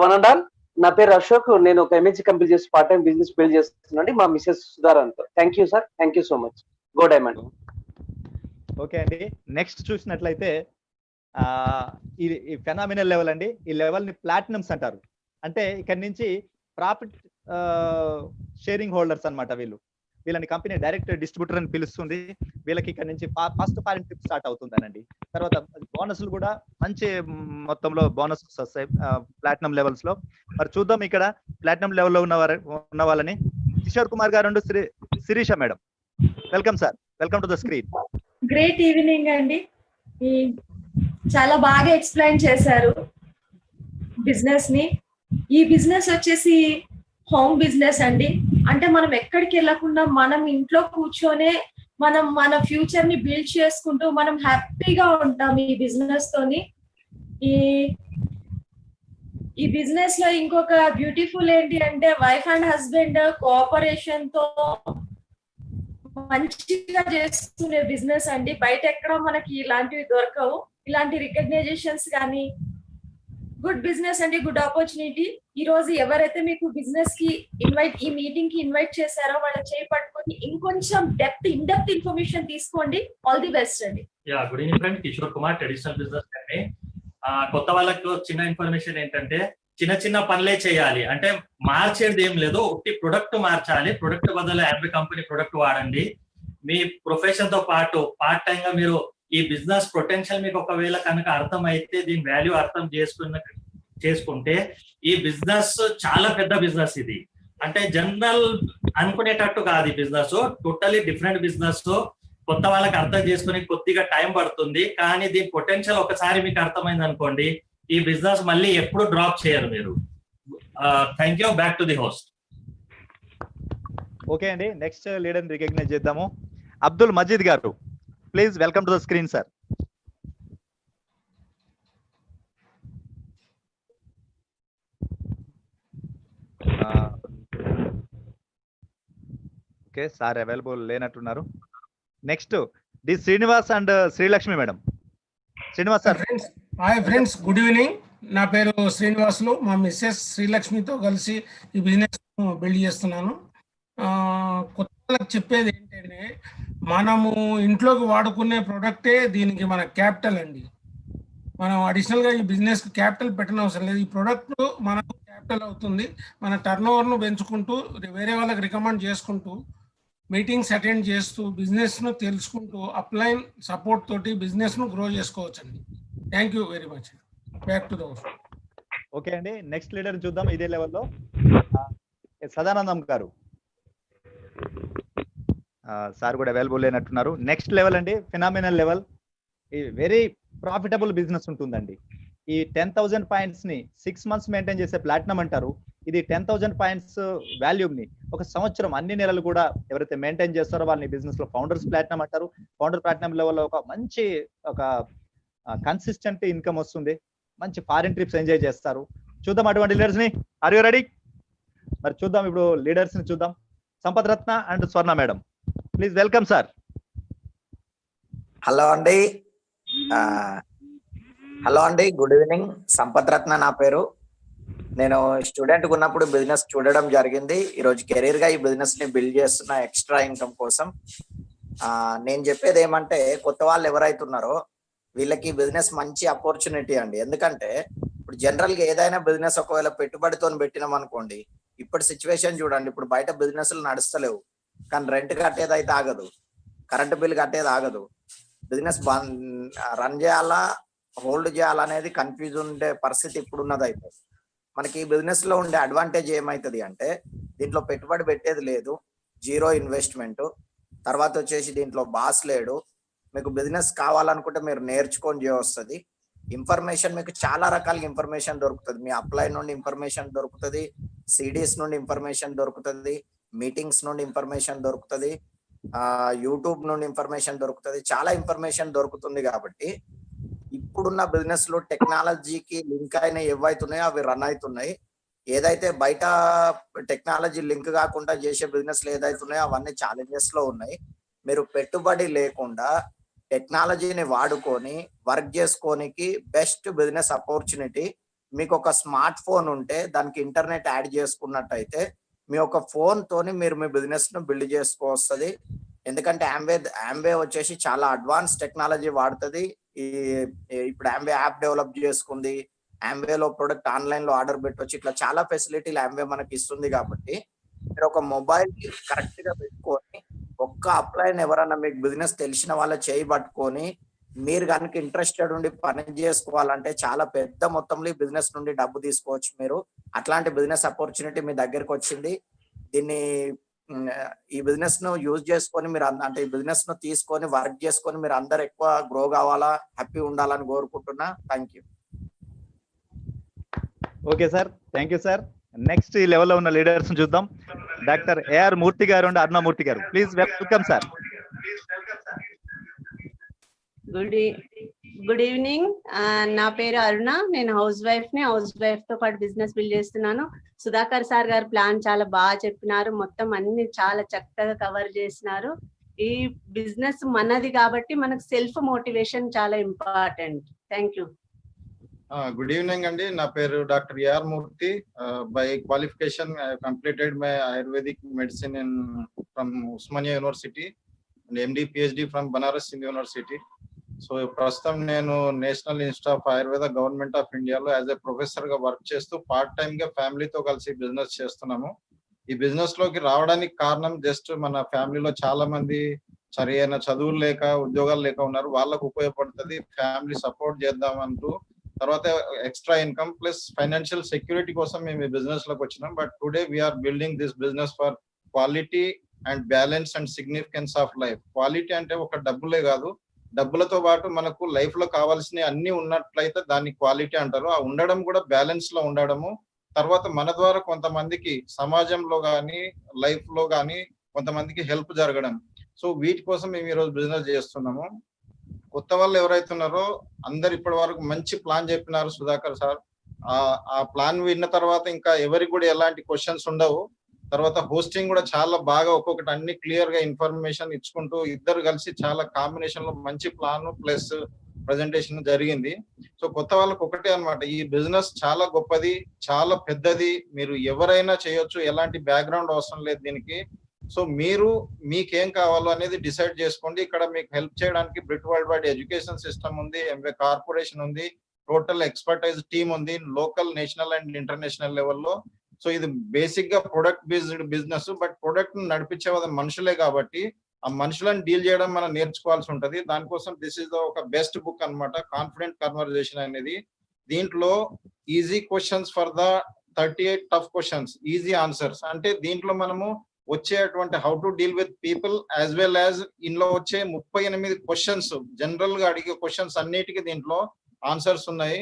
J: వన్ అండ్ ఆల్. నా పేరు అశోక్, నేను ఒక ఎంఎన్సీ కంపెనీ చేసి part time business build చేస్తున్నాను. మా మిసెస్ సుధారాంతో. Thank you sir, thank you so much. Go diamond.
B: Okay అండి, నెక్స్ట్ చూసినట్లయితే ఈ ఫెనామినల్ లెవెల్ అండి. ఈ లెవెల్ ని ప్లాటినమ్స్ అంటారు. అంటే ఇక్కడ నుంచి ప్రాఫిట్ షేరింగ్ హోల్డర్స్ అన్నమాట. వీళ్ళని కంపెనీ డైరెక్ట్ డిస్ట్రిబ్యూటర్ అని పిలుస్తుంది. వీళ్ళకి ఇక్కడ నుంచి ఫస్ట్ ఫారెన్ ట్రిప్ స్టార్ట్ అవుతుందనండి. తర్వాత బోనస్లు కూడా మంచి మొత్తంలో బోనస్ వస్తాయి ప్లాటినం లెవెల్స్ లో. మరి చూద్దాం ఇక్కడ ప్లాటినం లెవెల్లో ఉన్న వాళ్ళని. Kishore Kumar garu and Sirisha madam, welcome sir, welcome to the screen.
K: Great evening అండి. చాలా బాగా ఎక్స్ప్లెయిన్ చేశారు బిజినెస్ ని. ఈ బిజినెస్ వచ్చేసి హోమ్ బిజినెస్ అండి. అంటే మనం ఎక్కడికి వెళ్ళకుండా మనం ఇంట్లో కూర్చొనే మనం మన ఫ్యూచర్ ని బిల్డ్ చేసుకుంటూ మనం హ్యాపీగా ఉంటాం ఈ బిజినెస్ తోని. ఈ బిజినెస్ లో ఇంకొక బ్యూటిఫుల్ ఏంటి అంటే వైఫ్ అండ్ హస్బెండ్ కోఆపరేషన్ తో మంచిగా చేసుకునే బిజినెస్ అండి. బయట ఎక్కడ మనకి ఇలాంటివి దొరకవు. ఇలాంటి రికగ్నైజేషన్స్ కానీ గుడ్ బిజినెస్ అండి, గుడ్ ఆపర్చునిటీ. ఈ రోజు ఎవరైతే మీకు బిజినెస్ కి ఈ మీటింగ్ కి ఇన్వైట్ చేశారో వాళ్ళ చేయి పట్టుకొని ఇంకొంచెం ఇన్ డెప్త్ ఇన్ఫర్మేషన్ తీసుకోండి. ఆల్ ది బెస్ట్ అండి.
I: Good evening friend, Kishore Kumar, traditional business company. కొత్త వాళ్ళకు చిన్న ఇన్ఫర్మేషన్ ఏంటంటే చిన్న చిన్న పనులే చేయాలి, అంటే మార్చేది ఏం లేదు, ఒకటి ప్రొడక్ట్ మార్చాలి. ప్రొడక్ట్ బదులు యాభై కంపెనీ ప్రొడక్ట్ వాడండి. మీ ప్రొఫెషన్ తో పాటు పార్ట్ టైం గా మీరు ఈ బిజినెస్ పొటెన్షియల్ మీకు ఒకవేళ కనుక అర్థమైతే, దీని వాల్యూ అర్థం చేసుకుంటే ఈ బిజినెస్ చాలా పెద్ద బిజినెస్. ఇది అంటే జనరల్ అనుకునేటట్టు కాదు. ఈ బిజినెస్ టోటలీ డిఫరెంట్ బిజినెస్. కొత్త వాళ్ళకి అర్థం చేసుకుని కొద్దిగా టైం పడుతుంది, కానీ దీని పొటెన్షియల్ ఒకసారి మీకు అర్థమైంది అనుకోండి, ఈ బిజినెస్ మళ్ళీ ఎప్పుడు డ్రాప్ చేయరు మీరు. Thank you, back to the host.
B: Okay అండి, నెక్స్ట్ లీడర్ రికగ్నైజ్ చేద్దాము. Abdul Majeed garu, please welcome to the screen sir. Okay sir, available లేనట్టున్నారు. Next D Srinivas and Srilakshmi madam. Srinivas sir.
L: Hi friends, good evening. నా పేరు శ్రీనివాసులు. మా మిస్సెస్ శ్రీలక్ష్మితో కలిసి ఈ బిజినెస్ బిల్డ్ చేస్తున్నాను. కొత్త వాళ్ళకి చెప్పేది ఏంటంటే, మనము ఇంట్లోకి వాడుకునే ప్రొడక్టే దీనికి మన క్యాపిటల్ అండి. మనం అడిషనల్గా ఈ బిజినెస్ క్యాపిటల్ పెట్టిన అవసరం లేదు. ఈ ప్రొడక్ట్ మనకు క్యాపిటల్ అవుతుంది. మన టర్న్ ఓవర్ను పెంచుకుంటూ వేరే వాళ్ళకి రికమెండ్ చేసుకుంటూ మీటింగ్స్ అటెండ్ చేస్తూ బిజినెస్ను తెలుసుకుంటూ అప్లైన్ సపోర్ట్ తోటి బిజినెస్ను గ్రో చేసుకోవచ్చండి. Thank you very much. Back to the house.
B: Okay అండి, నెక్స్ట్ లీడర్ చూద్దాం ఇదే లెవెల్లో. సదానందం గారు సార్ కూడా అవైలబుల్ అయినట్టున్నారు. నెక్స్ట్ లెవెల్ అండి, ఫినామినల్ లెవెల్. ఈ వెరీ ప్రాఫిటబుల్ బిజినెస్ ఉంటుందండి. ఈ 10,000 పాయింట్స్ ని 6 మంత్స్ మెయింటైన్ చేసే ప్లాటినం అంటారు. ఇది 10,000 పాయింట్స్ వాల్యూమ్ ని ఒక సంవత్సరం అన్ని నెలలు కూడా ఎవరైతే మెయింటైన్ చేస్తారో వాళ్ళని బిజినెస్ లో ఫౌండర్స్ ప్లాటినం అంటారు. ఫౌండర్ ప్లాటినం లెవెల్లో ఒక మంచి ఒక కన్సిస్టెంట్ ఇన్కమ్ వస్తుంది. మంచి ఫారిన్ ట్రిప్స్ ఎంజాయ్ చేస్తారు. చూద్దాం అటువంటి లీడర్స్ ని. Are you ready? మరి చూద్దాం ఇప్పుడు లీడర్స్ ని చూద్దాం. Sampath Ratna and Swarna madam, please welcome sir.
M: Hello అండి, హలో అండి, గుడ్ ఈవినింగ్. సంపత్ రత్న నా పేరు. నేను స్టూడెంట్ ఉన్నప్పుడు బిజినెస్ చూడడం జరిగింది. ఈరోజు కెరీర్ గా ఈ బిజినెస్ ని బిల్డ్ చేస్తున్న ఎక్స్ట్రా ఇన్కమ్ కోసం. నేను చెప్పేది ఏమంటే, కొత్త వాళ్ళు ఎవరైతే ఉన్నారో వీళ్ళకి బిజినెస్ మంచి ఆపర్చునిటీ అండి. ఎందుకంటే ఇప్పుడు జనరల్ గా ఏదైనా బిజినెస్ ఒకవేళ పెట్టుబడితో పెట్టినాం అనుకోండి, ఇప్పుడు సిచ్యువేషన్ చూడండి, ఇప్పుడు బయట బిజినెస్లు నడుస్తలేవు, కానీ రెంట్ కట్టేది అయితే ఆగదు, కరెంటు బిల్ కట్టేది ఆగదు. బిజినెస్ రన్ చేయాలా హోల్డ్ చేయాలనేది కన్ఫ్యూజ్ ఉండే పరిస్థితి ఇప్పుడు ఉన్నది. అయితే మనకి ఈ బిజినెస్ లో ఉండే అడ్వాంటేజ్ ఏమవుతుంది అంటే, దీంట్లో పెట్టుబడి పెట్టేది లేదు, జీరో ఇన్వెస్ట్మెంట్. తర్వాత వచ్చేసి దీంట్లో బాస్ లేడు. మీకు బిజినెస్ కావాలనుకుంటే మీరు నేర్చుకొని చేయవస్తుంది. ఇన్ఫర్మేషన్ మీకు చాలా రకాల ఇన్ఫర్మేషన్ దొరుకుతుంది. మీ అప్లై నుండి ఇన్ఫర్మేషన్ దొరుకుతుంది, సిడీస్ నుండి ఇన్ఫర్మేషన్ దొరుకుతుంది, మీటింగ్స్ నుండి ఇన్ఫర్మేషన్ దొరుకుతుంది, యూట్యూబ్ నుండి ఇన్ఫర్మేషన్ దొరుకుతుంది, చాలా ఇన్ఫర్మేషన్ దొరుకుతుంది. కాబట్టి ఇప్పుడున్న బిజినెస్ లో టెక్నాలజీకి లింక్ అయిన ఏవైతున్నాయో అవి రన్ అవుతున్నాయి. ఏదైతే బయట టెక్నాలజీ లింక్ కాకుండా చేసే బిజినెస్లు ఏదైతున్నాయో అవన్నీ ఛాలెంజెస్ లో ఉన్నాయి. మీరు పెట్టుబడి లేకుండా టెక్నాలజీని వాడుకొని వర్క్ చేసుకోనికి బెస్ట్ బిజినెస్ ఆపర్చునిటీ. మీకు ఒక స్మార్ట్ ఫోన్ ఉంటే దానికి ఇంటర్నెట్ యాడ్ చేసుకున్నట్టయితే మీ ఒక ఫోన్ తోని మీరు మీ బిజినెస్ ను బిల్డ్ చేసుకోవస్తుంది. ఎందుకంటే ఆంబే వచ్చేసి చాలా అడ్వాన్స్ టెక్నాలజీ వాడుతుంది. ఇప్పుడు ఆంబే యాప్ డెవలప్ చేసుకుంది, ఆంబేలో ప్రొడక్ట్ ఆన్లైన్ లో ఆర్డర్ పెట్టవచ్చు, ఇట్లా చాలా ఫెసిలిటీలు ఆంబే మనకి ఇస్తుంది. కాబట్టి మీరు ఒక మొబైల్ కరెక్ట్ గా పెట్టుకొని ఒక్క అప్లైన్ ఎవరన్నా మీకు బిజినెస్ తెలిసిన వాళ్ళ చేయి పట్టుకొని మీరు కనుక ఇంట్రెస్టెడ్ ఉండి పని చేసుకోవాలంటే చాలా పెద్ద మొత్తంలో బిజినెస్ నుండి డబ్బు తీసుకోవచ్చు మీరు. అట్లాంటి బిజినెస్ ఆపర్చునిటీ మీ దగ్గరకు వచ్చింది. దీన్ని ఈ బిజినెస్ ను యూజ్ చేసుకొని మీరు అంటే ఈ బిజినెస్ ను తీసుకొని వర్క్ చేసుకొని మీరు అందరు ఎక్కువ గ్రో కావాలా, హ్యాపీ ఉండాలని కోరుకుంటున్నా. Thank you.
B: Okay sir, thank you sir. Next ఈ లెవెల్లో ఉన్న లీడర్స్ చూద్దాం. డాక్టర్ ఏఆర్ మూర్తి గారు అండ్ అరుణమూర్తి గారు, please welcome sir.
N: Good evening. నా పేరు అరుణ. నేను హౌస్ వైఫ్ ని. హౌస్ వైఫ్ తో పాటు బిజినెస్ బిల్డ్ చేస్తున్నాను. సుధాకర్ సార్ గారు ప్లాన్ చాలా బాగా చెప్పినారు. మొత్తం అన్ని చాలా చక్కగా కవర్ చేసినారు. ఈ బిజినెస్ మనది కాబట్టి మనకు సెల్ఫ్ మోటివేషన్ చాలా important. Thank you.
O: Good evening అండి, నా పేరు doctor AR Murthy. By qualification I completed my ayurvedic medicine in from Osmania university and MD PhD from Banaras Hindu university. So ప్రస్తుతం నేను national institute of Ayurveda government of ఇండియాలో యాజ్ ఎ ప్రొఫెసర్ గా work చేస్తూ part time గా ఫ్యామిలీతో కలిసి బిజినెస్ చేస్తున్నాము. ఈ బిజినెస్ లోకి రావడానికి కారణం జస్ట్ మన ఫ్యామిలీలో చాలా మంది సరైన చదువులు లేక ఉద్యోగాలు లేక ఉన్నారు, వాళ్ళకు ఉపయోగపడుతుంది, ఫ్యామిలీ సపోర్ట్ చేద్దాం అంటూ. తర్వాత extra income plus financial security కోసం మేము ఈ బిజినెస్ లోకి వచ్చినాం. But today we are building this business for quality and balance and significance of life. Quality అంటే ఒక డబ్బులే కాదు, డబ్బులతో పాటు మనకు లైఫ్ లో కావాల్సిన అన్ని ఉన్నట్లయితే దాన్ని క్వాలిటీ అంటారు. ఆ ఉండడం కూడా బ్యాలెన్స్ లో ఉండడము. తర్వాత మన ద్వారా కొంతమందికి సమాజంలో కానీ లైఫ్ లో కానీ కొంతమందికి హెల్ప్ జరగడం. సో వీటి కోసం మేము ఈరోజు బిజినెస్ చేస్తున్నాము. కొత్త వాళ్ళు ఎవరైతే ఉన్నారో అందరు ఇప్పటి వరకు మంచి ప్లాన్ చెప్పినారు సుధాకర్ సార్. ఆ ప్లాన్ విన్న తర్వాత ఇంకా ఎవరికి కూడా ఎలాంటి క్వశ్చన్స్ ఉండవు. తర్వాత హోస్టింగ్ కూడా చాలా బాగా ఒక్కొక్కటి అన్ని క్లియర్ గా ఇన్ఫర్మేషన్ ఇచ్చుకుంటూ ఇద్దరు కలిసి చాలా కాంబినేషన్ లో మంచి ప్లాన్ ప్లస్ ప్రజెంటేషన్ జరిగింది. సో కొత్త వాళ్ళకి ఒకటే అన్నమాట, ఈ బిజినెస్ చాలా గొప్పది, చాలా పెద్దది, మీరు ఎవరైనా చేయొచ్చు, ఎలాంటి బ్యాక్గ్రౌండ్ అవసరం లేదు దీనికి. సో మీరు మీకేం కావాలో అనేది డిసైడ్ చేసుకోండి. ఇక్కడ మీకు హెల్ప్ చేయడానికి బ్రిట్ వరల్డ్ వైడ్ ఎడ్యుకేషన్ సిస్టమ్ ఉంది, ఎంవే కార్పొరేషన్ ఉంది, టోటల్ ఎక్స్పర్టైజ్ టీమ్ ఉంది లోకల్, నేషనల్ అండ్ ఇంటర్నేషనల్ లెవెల్లో. సో ఇది బేసిక్ గా product based business, but product నడిపించే మనుషులే కాబట్టి ఆ మనుషులను డీల్ చేయడం మనం నేర్చుకోవాల్సి ఉంటది. దానికోసం దిస్ ఇస్ ఒక బెస్ట్ బుక్ అన్నమాట, కాన్ఫిడెంట్ కన్వర్జేషన్ అనేది. దీంట్లో easy questions for the 38 tough questions, easy answers. అంటే దీంట్లో మనము వచ్చేటువంటి how to deal with people as well as ఇందులో వచ్చే 38 క్వశ్చన్స్, జనరల్ గా అడిగే క్వశ్చన్స్ అన్నిటికీ దీంట్లో ఆన్సర్స్ ఉన్నాయి.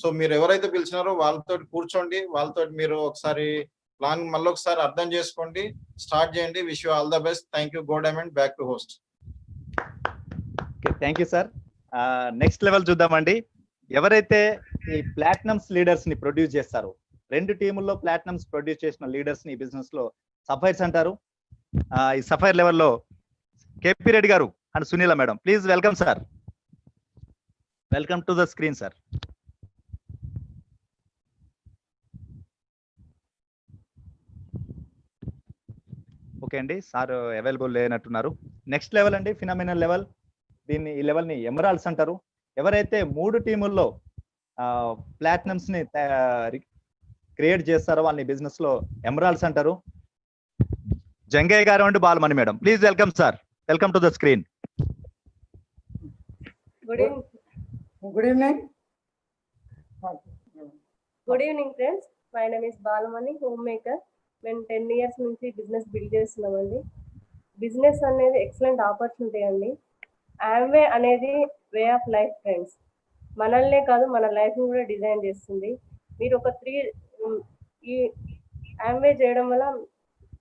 O: సో మీరు ఎవరైతే పిలిచినారో వాళ్ళతో కూర్చోండి, వాళ్ళతో మీరు ఒకసారి ప్లాన్ మళ్ళీ ఒకసారి అర్థం చేసుకోండి, స్టార్ట్ చేయండి. Wish you all the best. Thank you. Go diamond. Back to host.
B: Thank you sir. Next level చూద్దామండి. ఎవరైతే ఈ ప్లాటినమ్స్ లీడర్స్ ని ప్రొడ్యూస్ చేస్తారో, 2 టీముల్లో ప్లాటినమ్స్ ప్రొడ్యూస్ చేసిన లీడర్స్ ని బిజినెస్ లో సఫైర్స్ అంటారు. ఈ సఫైర్ లెవెల్లో కేపీ రెడ్డి గారు and Sunila madam, please welcome sir. Welcome to the screen sir. Okay అండి, సార్ అవైలబుల్ లేనట్టున్నారు. నెక్స్ట్ లెవెల్ అండి, ఫినామినల్ లెవెల్. ఈ లెవెల్ ని ఎమరాల్డ్స్ అంటారు. ఎవరైతే 3 టీముల్లో ప్లాటినమ్స్ ని క్రియేట్ చేస్తారో వాళ్ళని బిజినెస్ లో ఎమరాల్డ్స్ అంటారు. జంగయ్య గారు and Balamani madam, please welcome sir. Welcome to the screen.
P: Good evening friends. My name is Balamani, home maker. మేము 10 years నుంచి బిజినెస్ బిల్డ్ చేస్తున్నామండి. బిజినెస్ అనేది ఎక్సలెంట్ ఆపర్చునిటీ అండి. ఆమ్వే అనేది వే ఆఫ్ లైఫ్ ఫ్రెండ్స్. మనల్నే కాదు, మన లైఫ్ని కూడా డిజైన్ చేస్తుంది. మీరు ఒక ఈ ఆమ్వే చేయడం వల్ల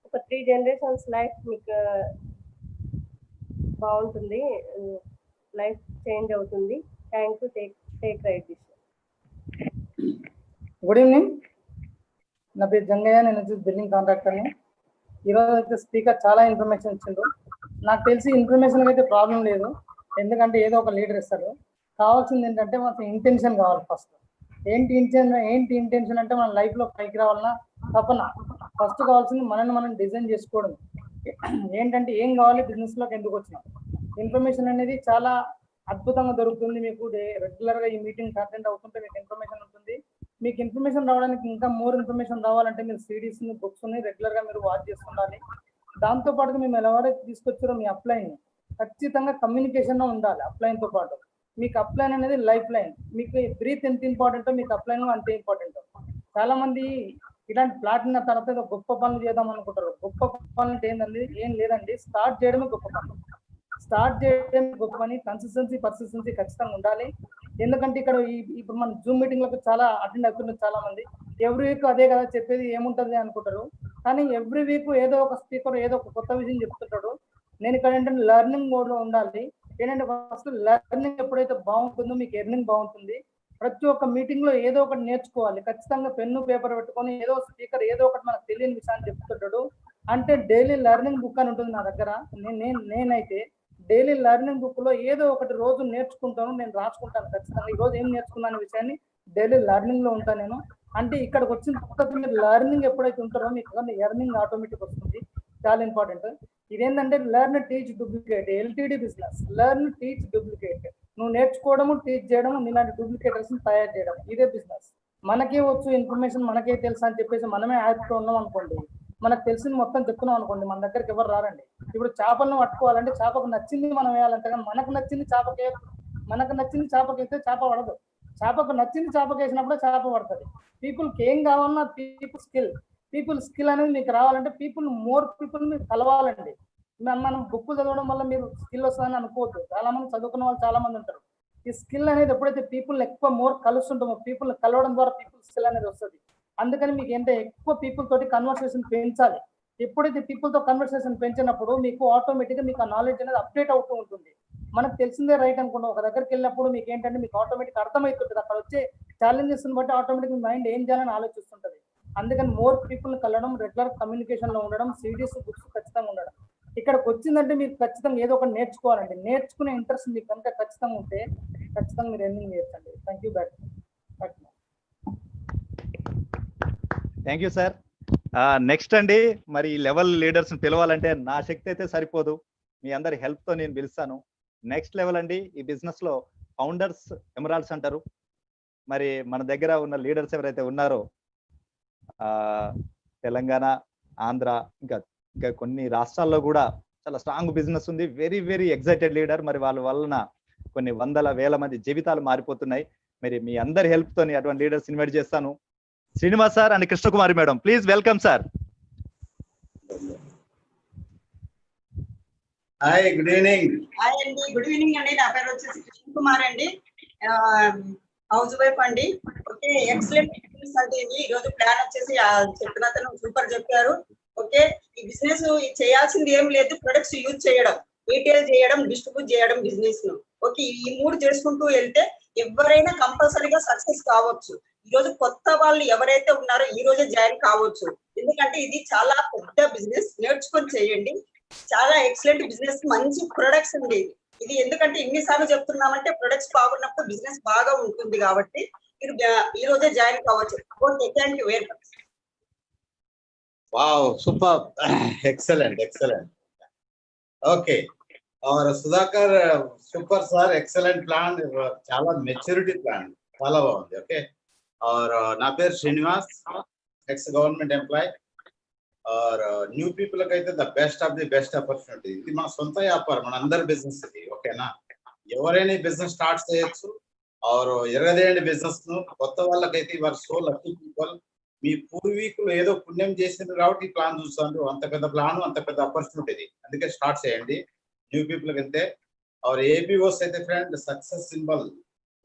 P: ఒక 3 generations లైఫ్ మీకు బాగుంటుంది, లైఫ్ చేంజ్ అవుతుంది. Thank you. Take right decision.
Q: Good evening. నా పేరు జంగయ్య, నేను వచ్చి బిల్డింగ్ కాంట్రాక్టర్ని. ఈరోజు అయితే స్పీకర్ చాలా ఇన్ఫర్మేషన్ ఇచ్చిండు. నాకు తెలిసి ఇన్ఫర్మేషన్ అయితే ప్రాబ్లం లేదు, ఎందుకంటే ఏదో ఒక లీడర్ ఇస్తాడు. కావాల్సింది ఏంటంటే మనకు ఇంటెన్షన్ కావాలి. ఏంటి ఇంటెన్షన్ అంటే మన లైఫ్లో పైకి రావాలన్నా తప్పన ఫస్ట్ కావాల్సింది మనల్ని మనం డిజైన్ చేసుకోవడం. ఏంటంటే ఏం కావాలి, బిజినెస్లోకి ఎందుకు వచ్చినాం. ఇన్ఫర్మేషన్ అనేది చాలా అద్భుతంగా దొరుకుతుంది మీకు. రెగ్యులర్గా ఈ మీటింగ్ అటెండ్ అవుతుంటే మీకు ఇన్ఫర్మేషన్ ఉంటుంది. మీకు ఇన్ఫర్మేషన్ రావడానికి ఇంకా మోర్ ఇన్ఫర్మేషన్ రావాలంటే మీరు సిడీస్ని, బుక్స్ని రెగ్యులర్గా మీరు వాచ్ చేస్తుండాలి. దాంతోపాటుగా మేము ఎవరైతే తీసుకొచ్చారో మీ అప్లైన్ ఖచ్చితంగా కమ్యూనికేషన్లో ఉండాలి. అప్లైన్తో పాటు మీకు అప్లైన్ అనేది లైఫ్ లైన్. మీకు బ్రీత్ ఎంత ఇంపార్టెంటో మీకు అప్లైన్ అంతే ఇంపార్టెంట్. చాలా మంది ఇలాంటి ప్లాటిన తర్వాత గొప్ప పనులు చేద్దాం అనుకుంటారు. గొప్ప పనులు అంటే ఏంటండి, ఏం లేదండి, స్టార్ట్ చేయడమే గొప్ప పని. స్టార్ట్ చేయడం గొప్ప పని. కన్సిస్టెన్సీ, పర్సిస్టెన్సీ ఖచ్చితంగా ఉండాలి. ఎందుకంటే ఇక్కడ ఇప్పుడు మన జూమ్ మీటింగ్లకు చాలా అటెండ్ అవుతున్నారు చాలా మంది. ఎవ్రీ వీక్ అదే కదా చెప్పేది, ఏముంటుంది అనుకుంటారు. కానీ ఎవ్రీ వీక్ ఏదో ఒక స్పీకర్ ఏదో ఒక కొత్త విషయం చెప్తుంటాడు. నేను ఇక్కడ ఏంటంటే లెర్నింగ్ మోడ్లో ఉండాలి. ఏంటంటే ఫస్ట్ లెర్నింగ్ ఎప్పుడైతే బాగుంటుందో మీకు ఎర్నింగ్ బాగుంటుంది. ప్రతి ఒక్క మీటింగ్ లో ఏదో ఒకటి నేర్చుకోవాలి. ఖచ్చితంగా పెన్ను పేపర్ పెట్టుకొని ఏదో స్పీకర్ ఏదో ఒకటి మనకు తెలియని విషయాన్ని చెప్తుంటాడు. అంటే డైలీ లెర్నింగ్ బుక్ అని ఉంటుంది నా దగ్గర. నేనైతే డైలీ లెర్నింగ్ బుక్ లో ఏదో ఒకటి రోజు నేర్చుకుంటాను, నేను రాసుకుంటాను. ఖచ్చితంగా ఈ రోజు ఏం నేర్చుకున్నాను విషయాన్ని డైలీ లెర్నింగ్ లో ఉంటాను నేను. అంటే ఇక్కడికి వచ్చిన తర్వాత మీరు లెర్నింగ్ ఎప్పుడైతే ఉంటారో మీకు ఎర్నింగ్ ఆటోమేటిక్ వస్తుంది. చాలా ఇంపార్టెంట్. ఇదేంటంటే learn, teach, duplicate. LTD business. Learn, teach, duplicate. నువ్వు నేర్చుకోవడము, టీచ్ చేయడము, నీలాంటి డూప్లికేటర్స్ తయారు చేయడం, ఇదే బిజినెస్. మనకే వచ్చు ఇన్ఫర్మేషన్, మనకే తెలుసు అని చెప్పేసి మనమే యాప్తో ఉన్నాం అనుకోండి, మనకు తెలిసింది మొత్తం చెప్తున్నాం అనుకోండి, మన దగ్గరికి ఎవరు రారండి. ఇప్పుడు చేపలను పట్టుకోవాలంటే చేపకు నచ్చింది మనం వేయాలంటే, కానీ మనకు నచ్చింది చేపకే, మనకు నచ్చింది చేపకేస్తే చేప పడదు. చేపకు నచ్చింది చేపకేసినప్పుడే చేప పడుతుంది. పీపుల్కి ఏం కావాలన్నా పీపుల్ స్కిల్ అనేది మీకు రావాలంటే మోర్ పీపుల్ మీరు కలవాలండి. మనం బుక్ చదవడం వల్ల మీరు స్కిల్ వస్తుందని అనుకోవద్దు. చాలా మంది చదువుకున్న వాళ్ళు చాలా మంది ఉంటారు. ఈ స్కిల్ అనేది ఎప్పుడైతే పీపుల్ ఎక్కువ మోర్ కలుస్తుంటామో, పీపుల్ కలవడం ద్వారా పీపుల్ స్కిల్ అనేది వస్తుంది. అందుకని మీకు ఏంటంటే ఎక్కువ పీపుల్ తోటి కన్వర్సేషన్ పెంచాలి. ఎప్పుడైతే పీపుల్ తో కన్వర్సేషన్ పెంచినప్పుడు మీకు ఆటోమేటిక్గా మీకు ఆ నాలెడ్జ్ అనేది అప్డేట్ అవుతూ ఉంటుంది. మనకు తెలిసిందే రైట్ అనుకోండి, ఒక దగ్గరికి వెళ్ళినప్పుడు మీకు ఏంటంటే మీకు ఆటోమేటిక్ అర్థమవుతుంటుంది. అక్కడ వచ్చే ఛాలెంజెస్ బట్టి ఆటోమేటిక్ మీ మైండ్ ఏం చేయాలని ఆలోచిస్తుంటుంది. అందుకని మోర్ పీపుల్ కలవడం, రెగ్యులర్ కమ్యూనికేషన్ లో ఉండడం, సిడీస్, బుక్స్ ఖచ్చితంగా ఉండడం. ఇక్కడికి వచ్చిందంటే మీరు ఖచ్చితంగా ఏదో ఒకటి నేర్చుకోవాలండి. నేర్చుకునే ఇంట్రెస్ట్ మీకు కనుక ఖచ్చితంగా ఉంటే ఖచ్చితంగా మీరు ఎర్నింగ్ చేయొచ్చండి. Thank you.
B: Thank you sir. Next అండి, మరి ఈ లెవెల్ లీడర్స్ పిలవాలంటే నా శక్తి అయితే సరిపోదు, మీ అందరి హెల్ప్ తో నేను పిలుస్తాను. నెక్స్ట్ లెవెల్ అండి, ఈ బిజినెస్ లో ఫౌండర్స్ ఎమరాల్డ్స్ అంటారు. మరి మన దగ్గర ఉన్న లీడర్స్ ఎవరైతే ఉన్నారో తెలంగాణ, ఆంధ్ర, ఇంకా కొన్ని రాష్ట్రాల్లో కూడా చాలా స్ట్రాంగ్ బిజినెస్ ఉంది. Very very excited leader. మరి వాళ్ళ వలన కొన్ని వందల వేల మంది జీవితాలు మారిపోతున్నాయి. మరి మీ అందరి హెల్ప్ తోని అటువంటి లీడర్స్ ఇన్వైట్ చేస్తాను. Srinivas sir and Krishnakumari madam, please welcome sir.
R: Hi, good evening.
S: Hi అండి, గుడ్ ఈవినింగ్ అండి. నా పేరు వచ్చేసి కృష్ణకుమార్ అండి, హౌస్ వైఫ్ అండి. ఓకే, ఎక్సలెంట్ బిజినెస్ అంటే ఇది. ఈ రోజు ప్లాన్ వచ్చేసి చెప్పిన అతను సూపర్ చెప్పారు. ఓకే, ఈ బిజినెస్ చేయాల్సింది ఏం లేదు, ప్రొడక్ట్స్ యూజ్ చేయడం, రీటైల్ చేయడం, డిస్ట్రిబ్యూట్ చేయడం బిజినెస్ ను. ఓకే, ఈ 3 చేసుకుంటూ వెళ్తే ఎవరైనా కంపల్సరీగా సక్సెస్ కావచ్చు. ఈ రోజు కొత్త వాళ్ళు ఎవరైతే ఉన్నారో ఈ రోజే జాయిన్ కావచ్చు. ఎందుకంటే ఇది చాలా పెద్ద బిజినెస్, నేర్చుకొని చేయండి. చాలా ఎక్సలెంట్ బిజినెస్, మంచి ప్రొడక్ట్స్ అండి ఇది. ఎందుకంటే ఇన్నిసార్లు చెప్తున్నామంటే ప్రొడక్ట్స్ బాగున్నప్పుడు బిజినెస్ బాగా ఉంటుంది కాబట్టి మీరు ఈ రోజే జాయిన్ కావచ్చు. Okay, thank you very much.
R: Wow, super, excellent excellent. Okay, और Sudhakar super sir, excellent plan, చాలా మెచ్యూరిటీ ప్లాన్, చాలా బాగుంది. ఓకే, और నా పేరు శ్రీనివాస్, ఎక్స్ గవర్నమెంట్ ఎంప్లాయ్. और న్యూ పీపుల్ అయితే the best of the best opportunity. ఇది మన సొంత వ్యాపారం, మన అందరి బిజినెస్ ఇది. ఓకేనా, ఎవరైనా బిజినెస్ స్టార్ట్ చేయొచ్చు. और ఎరగదేయండి బిజినెస్ ను. కొత్త వాళ్ళకైతే ఇవాళ సో లక్కీ పీపుల్. మీ పూర్వీకులు ఏదో పుణ్యం చేసింది కాబట్టి ఈ ప్లాన్ చూస్తాను. అంత పెద్ద ప్లాన్, అంత పెద్ద ఆపర్చునిటీ ఇది. అందుకే స్టార్ట్ చేయండి న్యూ పీపుల్ అయితే. और ఏబిఓస్ అయితే friend, success symbol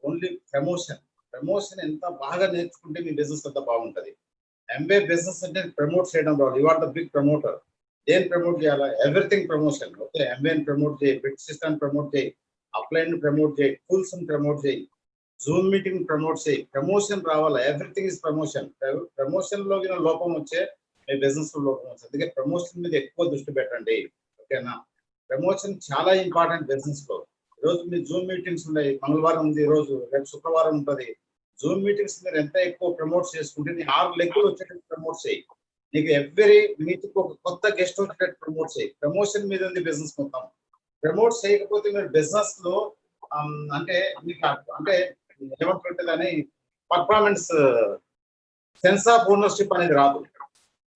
R: only promotion. Promotion ఎంత బాగా నేర్చుకుంటే మీ బిజినెస్ అంత బాగుంటది. ఎంబీఏ బిజినెస్ అంటే ప్రమోట్ చేయడం రావాలి. You are the big promoter. దేని ప్రమోట్ చేయాలా? Everything promotion. ఓకే, ఎంబీఏని ప్రమోట్ చేయి, బిట్ సిస్టమ్ ప్రమోట్ చేయి, అప్లైన్ ప్రమోట్ చేయి, టూల్స్ ప్రమోట్ చేయి, జూమ్ మీటింగ్ ప్రమోట్ చేయి. ప్రమోషన్ రావాలా? Everything is promotion. ప్రమోషన్ లో లోపం వచ్చే మీ బిజినెస్ లో లోపం వచ్చే. అందుకే ప్రమోషన్ మీద ఎక్కువ దృష్టి పెట్టండి. ఓకేనా, ప్రమోషన్ చాలా ఇంపార్టెంట్ బిజినెస్ లో. ఈరోజు మీ జూమ్ మీటింగ్స్ ఉన్నాయి, మంగళవారం ఉంది, ఈ రోజు రేపు శుక్రవారం ఉంటుంది. జూమ్ మీటింగ్స్ మీరు ఎంత ఎక్కువ ప్రమోట్ చేసుకుంటే నీ 6 లెక్కలు వచ్చేటట్టు ప్రమోట్ చేయి. నీకు ఎవ్రీ మీటింగ్ ఒక కొత్త గెస్ట్ వచ్చేటట్టు ప్రమోట్ చేయి. ప్రమోషన్ మీద ఉంది బిజినెస్ మొత్తం. ప్రమోట్ చేయకపోతే మీరు బిజినెస్ లో అంటే మీకు అంటే ఏమంటుంటుంది అని పర్ఫార్మెన్స్, సెన్స్ ఆఫ్ ఓనర్షిప్ అనేది రాదు,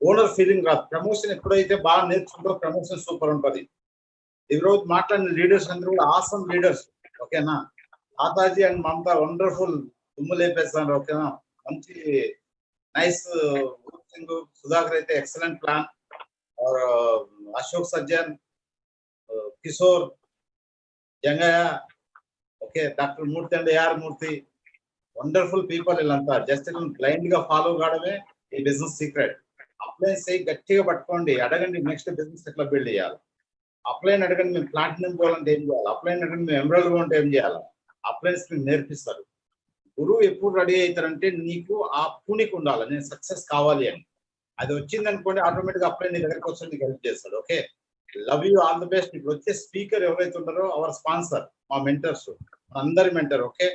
R: ఓనర్ ఫీలింగ్ రాదు. ప్రమోషన్ ఎప్పుడైతే బాగా నేర్చుకుంటో ప్రమోషన్ సూపర్ ఉంటుంది. ఈ రోజు మాట్లాడిన లీడర్స్ అందరూ కూడా ఆసమ్ లీడర్స్. ఓకేనా, తాతాజీ అండ్ మమతా వండర్ఫుల్, దుమ్ము లేపేస్తాను. ఓకేనా, మంచి నైస్ వర్కింగ్. సుధాకర్ అయితే ఎక్సలెంట్ ప్లాన్. और Ashok Sajjan, Kishore, Jangaiah, okay, doctor Murthy and AR Murthy, wonderful people. వీళ్ళంతా జస్ట్ బ్లైండ్ గా ఫాలో కావడమే ఈ బిజినెస్ సీక్రెట్. అప్లైన్స్ గట్టిగా పట్టుకోండి, అడగండి నెక్స్ట్ బిజినెస్ ఎట్లా బిల్డ్ చేయాలి. అప్లైన్ అడగండి మేము ప్లాటినం పోవాలంటే ఏం చేయాలి, అప్లైన్ అడగండి మేము ఎమరాల్డ్ పోవాలంటే ఏం చేయాలి. అప్లైన్స్ మీకు నేర్పిస్తారు. గురువు ఎప్పుడు రెడీ అవుతారంటే నీకు ఆ పూనికి ఉండాలి, నేను సక్సెస్ కావాలి అని. అది వచ్చింది అనుకోండి, ఆటోమేటిక్ అప్లైన్ నీ దగ్గరకు వచ్చి నీకు హెల్ప్ చేస్తాడు. Okay, love you, all the best. ఇప్పుడు వచ్చే స్పీకర్ ఎవరైతే ఉన్నారో అవర్ స్పాన్సర్, మా మెంటర్స్, అందరి మెంటర్. ఓకే,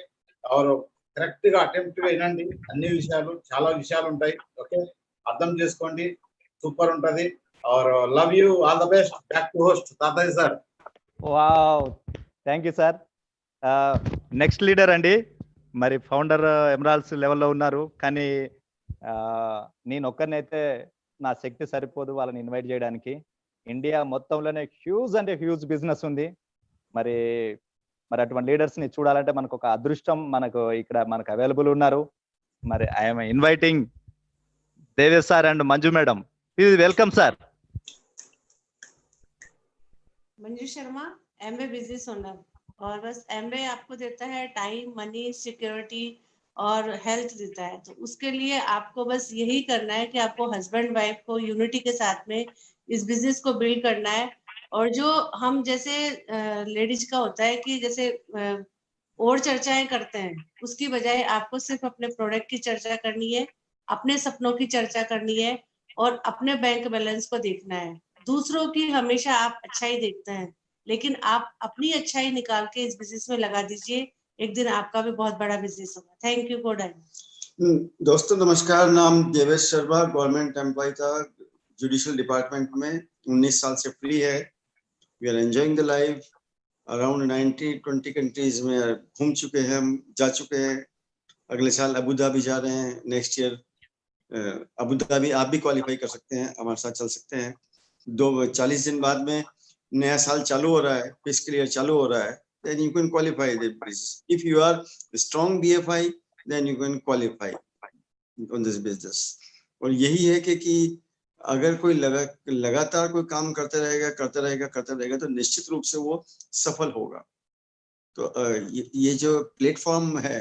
R: అవరు కరెక్ట్ గా అటెంప్ట్ గా వినండి. అన్ని విషయాలు, చాలా విషయాలు ఉంటాయి. ఓకే, అర్థం చేసుకోండి, సూపర్ ఉంటది. और love you, all the best. Back to host Tataji sir.
B: Wow, thank you sir. Next leader అండి, మరి ఫౌండర్ ఎమరాల్డ్స్ లెవెల్లో ఉన్నారు. కానీ నేను ఒక్కరినైతే నా శక్తి సరిపోదు వాళ్ళని ఇన్వైట్ చేయడానికి. ఇండియా మొత్తంలోనే హ్యూజ్ అంటే హ్యూజ్ బిజినెస్ ఉంది. మరి అటువంటి లీడర్స్ ని చూడాలంటే మనకు ఒక అదృష్టం మనకు ఇక్కడ మనకు అవైలబుల్ ఉన్నారు. మరి I'm inviting Devesh sir and Manju madam. Please welcome sir.
T: Manju Sharma, MBA business owner, और बस एमबीए आपको देता है टाइम, मनी, सिक्योरिटी और हेल्थ देता है. तो उसके लिए आपको बस यही करना है कि आपको हस्बैंड वाइफ को यूनिटी के साथ में इस बिजनेस को बिल्ड करना है. और जो हम जैसे लेडीज का होता है कि जैसे और चर्चाएं करते हैं, उसकी बजाय आपको सिर्फ अपने प्रोडक्ट की चर्चा करनी है, अपने सपनों की चर्चा करनी है और अपने बैंक बैलेंस को देखना है. दूसरों की हमेशा आप अच्छाई देखते हैं, लेकिन आप अपनी अच्छाई निकाल के इस बिजनेस में लगा दीजिए. एक दिन आपका भी बहुत बड़ा बिजनेस होगा. Thank you for time.
U: दोस्तों नमस्कार, नाम देवेश शर्मा, गवर्नमेंट एम्प्लॉय था जुडिशियल डिपार्टमेंट में, 19 साल से फ्री है. We are enjoying the life. Around 90-20 countries में घूम चुके हैं, हम जा चुके हैं. अगले साल अबू धाबी जा रहे हैं. नेक्स्ट ईयर अबू धाबी आप भी क्वालिफाई कर सकते हैं, हमारे साथ चल सकते हैं. 40 दिन बाद में नया साल चालू हो रहा है, फिस्कल ईयर चालू हो रहा है, then you can qualify the business. If you are a strong BFI, then you can qualify on this business. और यही है कि अगर कोई लगातार कोई काम करते रहेगा तो निश्चित रूप से वो सफल होगा। तो ये जो प्लेटफॉर्म है,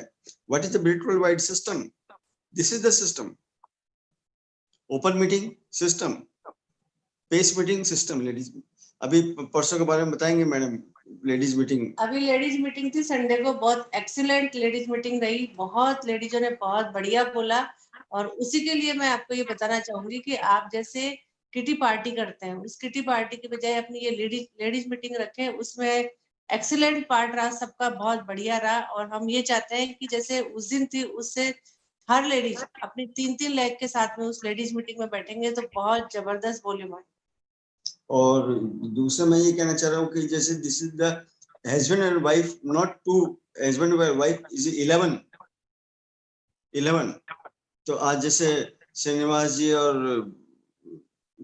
U: what is the built world wide system? This is the system. Open meeting system, pace meeting system. Ladies अभी परसों के बारे में बताएंगे मैडम। लेडीज मीटिंग,
T: अभी लेडीज मीटिंग थी संडे को, बहुत एक्सीलेंट लेडीज मीटिंग रही, बहुत लेडीजों ने बहुत बढ़िया बोला। और उसी के लिए मैं आपको ये बताना चाहूंगी कि आप जैसे किटी पार्टी करते हैं, उस किटी पार्टी के बजाय अपनी ये लेडीज मीटिंग रखें, उसमें एक्सीलेंट पार्ट रहा, सबका बहुत बढ़िया रहा। और हम ये चाहते हैं कि जैसे उस दिन थी, उससे हर लेडीज अपनी 3-3 लेग के साथ में उस लेडीज मीटिंग में बैठेंगे तो बहुत जबरदस्त वॉल्यूम है। और
U: दूसरा मैं ये कहना चाह रहा हूँ कि जैसे this is the husband and wife, not two husband and wife, is 11। तो आज जैसे श्रीनिवास जी और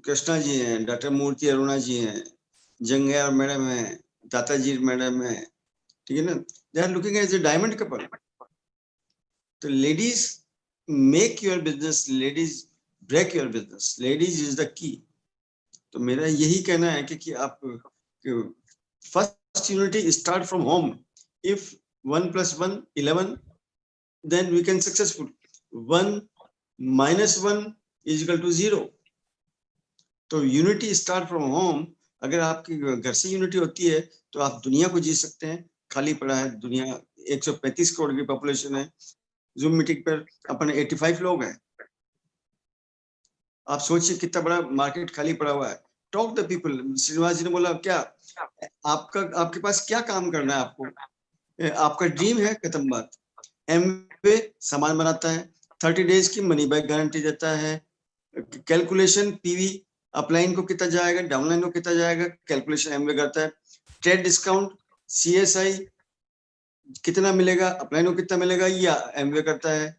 U: कृष्णा जी हैं, डॉक्टर मूर्ति अरुणा जी हैं, जंगयार मैडम है, दाता जी मैडम है, ठीक है ना, they are looking as a diamond couple. तो ladies make your business, ladies break your business, ladies is the key. तो मेरा यही कहना है कि आप first unity start from home. If 1 + 1 11, then we can successful. 1 - 1 is equal to 0. तो unity start from home. अगर आपके घर से यूनिटी होती है तो आप दुनिया को जी सकते हैं। खाली पड़ा है दुनिया, 135 करोड़ की पॉपुलेशन है। जूम मीटिंग पर अपन 85 लोग हैं। आप सोचिए कितना बड़ा मार्केट खाली पड़ा हुआ है। Talk the people. Srinivas ji ने बोला क्या आपके पास क्या काम करना है, आपका ड्रीम है, खत्म बात। एमवे सामान बनाता है, 30 डेज की मनी बैक गारंटी देता है। कैलकुलेशन पीवी अपलाइन को कितना जाएगा, डाउनलाइन को कितना जाएगा, कैलकुलेशन एमवे करता है। ट्रेड डिस्काउंट सीएसआई कितना मिलेगा, अपलाइन को कितना मिलेगा, या एमवे करता है।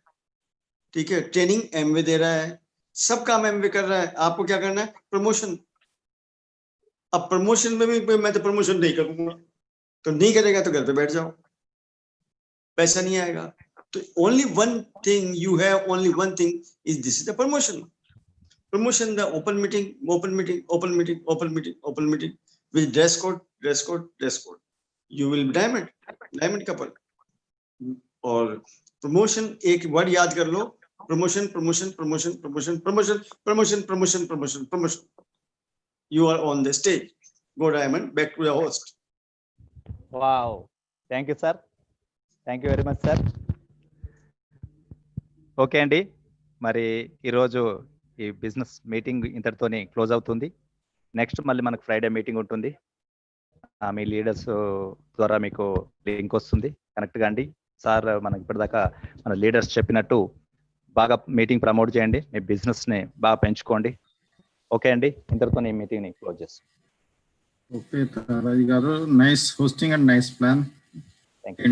U: ठीक है, ट्रेनिंग एमवे दे रहा है, सब काम एमवे कर रहा है। आपको क्या करना है, प्रमोशन। अब प्रमोशन में भी मैं तो प्रमोशन नहीं करूंगा, तो नहीं करेगा तो घर पे बैठ जाओ, पैसा नहीं आएगा। तो only one thing you have, only one thing is this is the promotion. Promotion, the open meeting, open meeting, open meeting, open meeting, open meeting with dress code, dress code, dress code. You will be diamond, diamond couple. और promotion, एक word याद कर लो, promotion, promotion, promotion, promotion, promotion, promotion, promotion, promotion, promotion. You are on the stage. Go Diamond, back to the host.
B: Wow. Thank you, sir. Thank you very much, sir. Okay అండి, మరి ఈరోజు ఈ business meeting ఇంతటితోనే close అవుతుంది. Next మళ్ళీ మనకు Friday meeting ఉంటుంది. మీ leaders ద్వారా మీకు లింక్ వస్తుంది, కనెక్ట్ కాండి. సార్ మనకి ఇప్పటిదాకా మన లీడర్స్ చెప్పినట్టు బాగా మీటింగ్ ప్రమోట్ చేయండి, మీ బిజినెస్ని బాగా పెంచుకోండి. ఓకే అండి, ఇంతటితో ఈ మీటింగ్ ని క్లోజ్ చేస్తాం.
A: ఓకే తారాజీ గారు, nice hosting and nice plan.
B: Thank you.